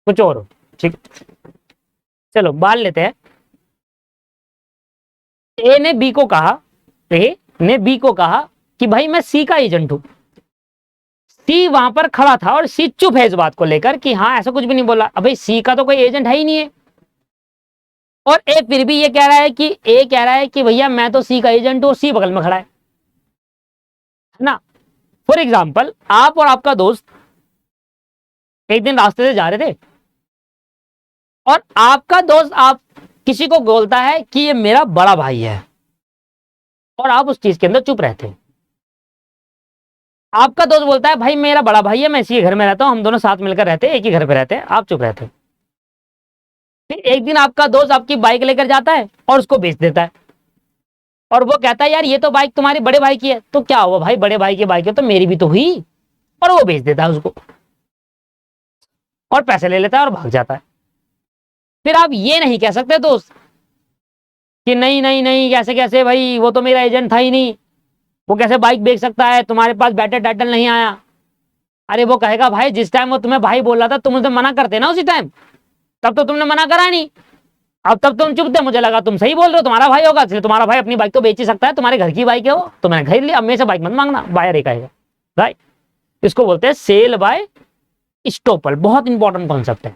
कुछ और हो, ठीक। चलो मान लेते हैं ए ने बी को कहा, ए ने बी को कहा कि भाई मैं सी का एजेंट हूं। सी वहां पर खड़ा था और सी चुप है इस बात को लेकर कि हाँ ऐसा कुछ भी नहीं बोला, अभी सी का तो कोई एजेंट है ही नहीं है। और ए फिर भी ये कह रहा है कि ए कह रहा है कि भैया मैं तो सी का एजेंट हूं, सी बगल में खड़ा है ना। फॉर एग्जाम्पल आप और आपका दोस्त एक दिन रास्ते से जा रहे थे और आपका दोस्त आप किसी को बोलता है कि ये मेरा बड़ा भाई है, और आप उस चीज के अंदर चुप रहते हैं। आपका दोस्त बोलता है भाई मेरा बड़ा भाई है, मैं इसी घर में रहता हूं, हम दोनों साथ मिलकर रहते हैं, एक ही घर पे रहते हैं, आप चुप रहते हैं। फिर एक दिन आपका दोस्त आपकी बाइक लेकर जाता है और उसको बेच देता है, और वो कहता है यार ये तो बाइक तुम्हारे बड़े भाई की है, तो क्या हुआ भाई, बड़े भाई की बाइक है तो मेरी भी तो हुई, और वो बेच देता है उसको और पैसे ले लेता है और भाग जाता है। फिर आप ये नहीं कह सकते दोस्त कि नहीं नहीं नहीं कैसे कैसे भाई, वो तो मेरा एजेंट था ही नहीं, वो कैसे बाइक बेच सकता है, तुम्हारे पास बैटर टाइटल नहीं आया। अरे वो कहेगा भाई जिस टाइम वो तुम्हें भाई बोल रहा था तुम उसे मना करते ना उसी टाइम, तब तो तुमने मना करा नहीं, अब तब तुम चुप थे, मुझे लगा तुम सही बोल रहे हो, तुम्हारा भाई होगा इसलिए तुम्हारा भाई अपनी बाइक तो बेच ही सकता है, तुम्हारे घर की बाइक है वो, तो मैंने खरीद ली, अब मेरे से बाइक मत मांगना, बायर एक आएगा। राइट, इसको बोलते हैं सेल बाय स्टॉपल। बहुत इंपॉर्टेंट कॉन्सेप्ट है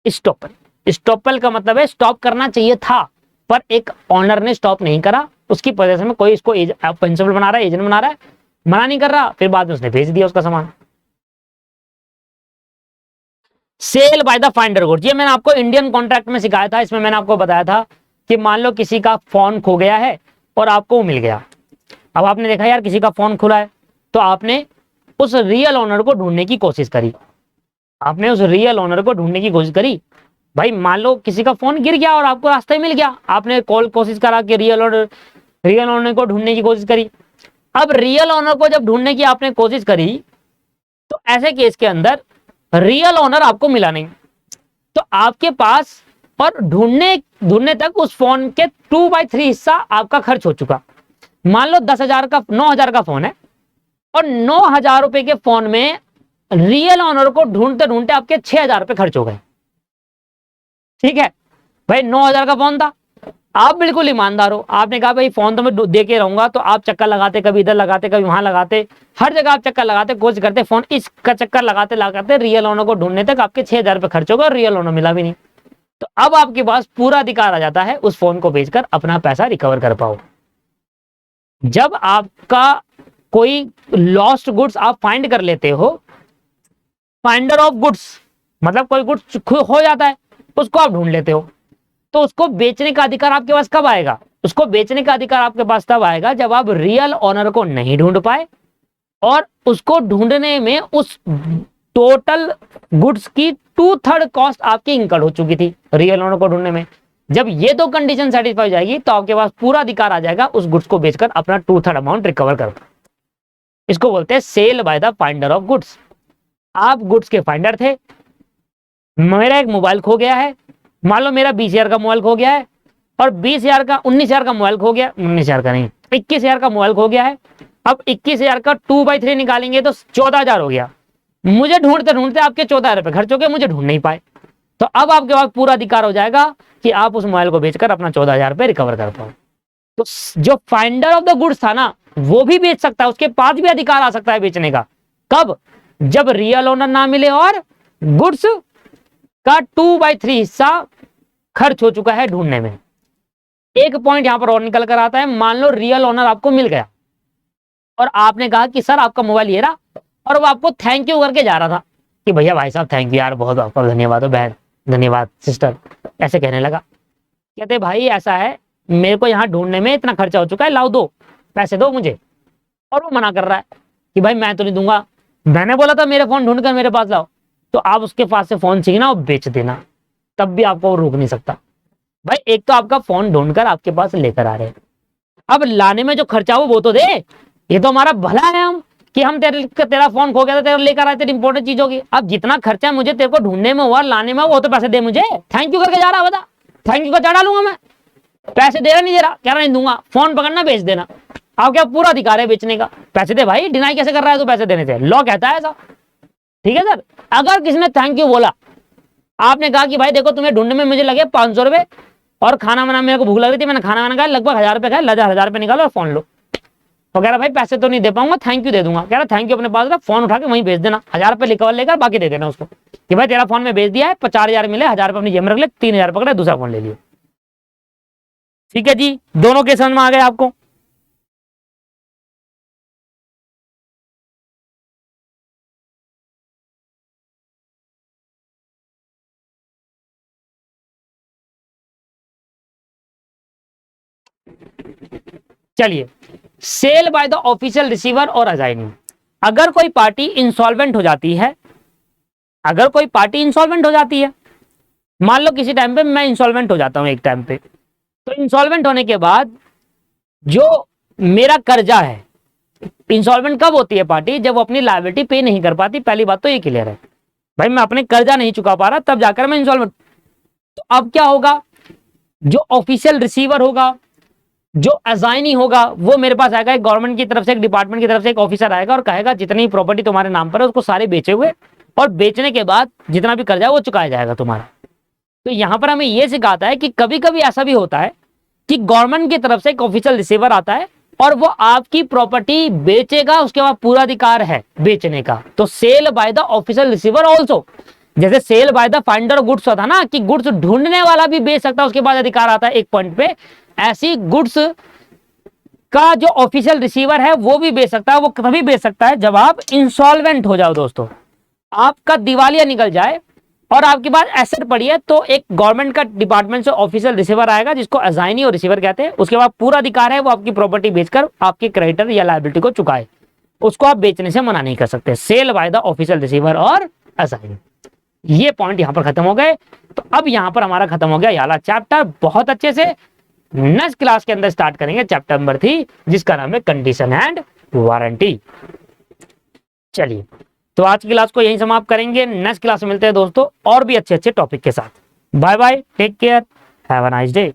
स्टॉपल। स्टॉपल का मतलब है स्टॉप करना चाहिए था पर एक ऑनर ने स्टॉप नहीं करा, उसकी वजह से में कोई इसको प्रिंसिपल बना रहा है, एजेंट बना रहा है, मना नहीं कर रहा, फिर बाद में उसने भेज दिया उसका सामान। Sale by the finder goods, ये मैंने आपको इंडियन कॉन्ट्रैक्ट में सिखाया था, इसमें मैंने आपको बताया था कि मान लो किसी का फोन खो गया है और आपको मिल गया, अब आपने देखा यार किसी का फोन खुला है, तो आपने उस रियल ओनर को ढूंढने की कोशिश करी, आपने उस रियल ओनर को ढूंढने की कोशिश करी। भाई मान लो किसी का फोन गिर गया और आपको रास्ते मिल गया, आपने कॉल कोशिश करा कि रियल ओनर को ढूंढने की कोशिश करी। अब रियल ओनर को जब ढूंढने की आपने कोशिश करी तो ऐसे केस के अंदर रियल ओनर आपको मिला नहीं, तो आपके पास और ढूंढने तक उस फोन के 2/3 हिस्सा आपका खर्च हो चुका। मान लो 10,000 का 9,000 का फोन है और 9,000 रुपए के फोन में रियल ओनर को ढूंढते ढूंढते आपके 6,000 रुपए खर्च हो गए। ठीक है भाई, 9,000 का फोन था, आप बिल्कुल ईमानदार हो, आपने कहा भाई फोन तो मैं दे के रहूंगा, तो आप चक्कर लगाते, कभी इधर लगाते कभी वहां लगाते, हर जगह आप चक्कर लगाते, कोशिश करते, फोन इसका चक्कर लगाते लगाते रियल ओनर को ढूंढने तक आपके 6,000 रुपए खर्च हो गए और रियल ओनर मिला भी नहीं। तो अब आपके पास पूरा अधिकार आ जाता है उस फोन को बेचकर अपना पैसा रिकवर कर पाओ। जब आपका कोई लॉस्ट गुड्स आप फाइंड कर लेते हो, फाइंडर ऑफ गुड्स मतलब कोई गुड्स हो जाता है उसको आप ढूंढ लेते हो, तो उसको बेचने का अधिकार आपके पास कब आएगा? उसको बेचने का अधिकार आपके पास तब आएगा जब आप रियल ओनर को नहीं ढूंढ पाए और उसको ढूंढने में उस टोटल गुड्स की 2/3 कॉस्ट आपकी इंकर्ड हो चुकी थी रियल ओनर को ढूंढने में। जब ये दो कंडीशन सेटिस्फाई हो जाएगी तो आपके पास पूरा अधिकार आ जाएगा उस गुड्स को बेचकर अपना 2/3 अमाउंट रिकवर कर। इसको बोलते हैं sale by the finder of goods. आप गुड्स के फाइंडर थे, मेरा एक मोबाइल खो गया है, मान लो मेरा 20,000 का मोबाइल खो गया है और 20,000 का 19,000 का मोबाइल खो गया, 19,000 का नहीं 21,000 का मोबाइल खो गया है। अब 21,000 का 2/3 निकालेंगे तो 14,000 हो गया। मुझे ढूंढते ढूंढते आपके 14,000 रुपए खर्च हो गए, मुझे ढूंढ नहीं पाए, तो अब आपके पास पूरा अधिकार हो जाएगा कि आप उस मोबाइल को बेचकर अपना 14,000 रुपए रिकवर कर पाओ। तो जो फाइंडर ऑफ द गुड्स था ना वो भी बेच सकता है, उसके पास भी अधिकार आ सकता है बेचने का। कब? जब रियल ओनर ना मिले और गुड्स का 2/3 हिस्सा खर्च हो चुका है ढूंढने में। एक पॉइंट यहां पर और निकल कर आता है, मान लो रियल ओनर आपको मिल गया और आपने कहा कि सर आपका मोबाइल ये रहा, और वो आपको थैंक यू करके जा रहा था कि भैया भाई साहब थैंक यू यार, बहुत आपका धन्यवाद हो बहन, धन्यवाद सिस्टर, ऐसे कहने लगा। कहते भाई ऐसा है मेरे को यहाँ ढूंढने में इतना खर्चा हो चुका है, लाओ दो पैसे दो मुझे, और वो मना कर रहा है कि भाई मैं तो नहीं दूंगा, मैंने बोला था मेरे फोन ढूंढ कर मेरे पास लाओ। तो आप उसके पास से फोन छीना और बेच देना, तब भी आपको वो रोक नहीं सकता। भाई एक तो आपका फोन ढूंढकर आपके पास लेकर आ रहे हैं, अब लाने में जो खर्चा हो वो तो दे, ये तो हमारा भला है हम कि हम तेरा फोन खो गया था, तेरा लेकर आए थे, इंपॉर्टेंट चीज होगी। अब जितना खर्चा मुझे तेरे को ढूंढने में हुआ लाने में, वो तो पैसे दे मुझे, थैंक यू करके जा रहा, बता थैंक यू का चढ़ा लूंगा मैं, पैसे दे रहा नहीं दे रहा, कह रहा नहीं दूंगा, फोन पकड़ना बेच देना, आपके पूरा अधिकार है बेचने का, पैसे दे भाई, डिनाई कैसे कर रहा है तो पैसे देने से, लॉ कहता है ऐसा। ठीक है सर, अगर किसी ने थैंक यू बोला, आपने कहा कि भाई देखो तुम्हें ढूंढने में मुझे लगे 500 रुपए और खाना बना मेरे को भूख लग रही थी, मैंने खाना बना खाया, लगभग 1,000 रुपए खाया, 1,000 रुपए निकालो और फोन लो, तो कह रहा भाई पैसे तो नहीं दे पाऊंगा, थैंक यू दे दूंगा। कह रहा थैंक यू अपने पास रख, फोन उठा के वहीं भेज देना, 1,000 रुपए लिखा लेकर बाकी दे देना उसको कि भाई तेरा फोन में भेज दिया है, 4,000 मिले, 1,000 रुपए अपनी जेब में रख ले, 3,000 पकड़े दूसरा फोन ले लियो। ठीक है जी, दोनों के समझ में आ गए आपको? चलिए, sale by the official receiver और अजाइनिंग। अगर कोई पार्टी इंसॉल्वेंट हो जाती है, अगर कोई पार्टी इंसॉल्वेंट हो जाती है, मान लो किसी टाइम पे मैं इंसॉल्वेंट हो जाता हूं एक टाइम पे, तो इंसॉल्वेंट होने के बाद जो मेरा कर्जा है, इंसॉल्वेंट कब होती है पार्टी? जब वो अपनी लायबिलिटी पे नहीं कर पाती, पहली बात तो ये क्लियर है भाई, मैं अपने कर्जा नहीं चुका पा रहा, तब जाकर मैं इंसॉल्वेंट। तो अब क्या होगा, जो ऑफिशियल रिसीवर होगा जो असाइनी होगा वो मेरे पास आएगा, एक गवर्नमेंट की तरफ से, एक डिपार्टमेंट की तरफ से एक ऑफिसर आएगा और कहेगा जितनी प्रॉपर्टी तुम्हारे नाम पर है उसको सारे बेचे हुए, और बेचने के बाद जितना भी कर्जा है वो चुकाया जाएगा तुम्हारा। तो यहां पर हमें यह सिखाता है कि कभी कभी ऐसा भी होता है कि गवर्नमेंट की तरफ से एक ऑफिशियल रिसीवर आता है और वो आपकी प्रॉपर्टी बेचेगा, उसके बाद पूरा अधिकार है बेचने का। तो sale by the official receiver also, जैसे sale by the finder of goods था ना, कि गुड्स ढूंढने वाला भी बेच सकता है, उसके बाद अधिकार आता है एक पॉइंट पे, ऐसी गुड्स का जो ऑफिशियल रिसीवर है वो भी बेच सकता है। वो तभी बेच सकता है जब आप इंसॉल्वेंट हो जाओ दोस्तों, आपका दिवालिया निकल जाए और आपके पास एसेट पड़ी है, तो एक गवर्नमेंट का डिपार्टमेंट से ऑफिशियल रिसीवर आएगा जिसको असाइनी और रिसीवर कहते हैं। उसके बाद पूरा अधिकार है वो आपकी प्रॉपर्टी बेचकर आपके क्रेडिटर या लायबिलिटी को चुकाए, उसको आप बेचने से मना नहीं कर सकते। Sale by the official receiver और असाइनी, ये पॉइंट यहां पर खत्म हो गए। तो अब यहां पर हमारा खत्म हो गया ये वाला चैप्टर बहुत अच्छे से। नेक्स्ट क्लास के अंदर स्टार्ट करेंगे चैप्टर नंबर 3 जिसका नाम है कंडीशन एंड वारंटी। चलिए, तो आज की क्लास को यहीं समाप्त करेंगे। नेक्स्ट क्लास में मिलते हैं दोस्तों और भी अच्छे अच्छे टॉपिक के साथ। Bye bye, take care, have a nice day.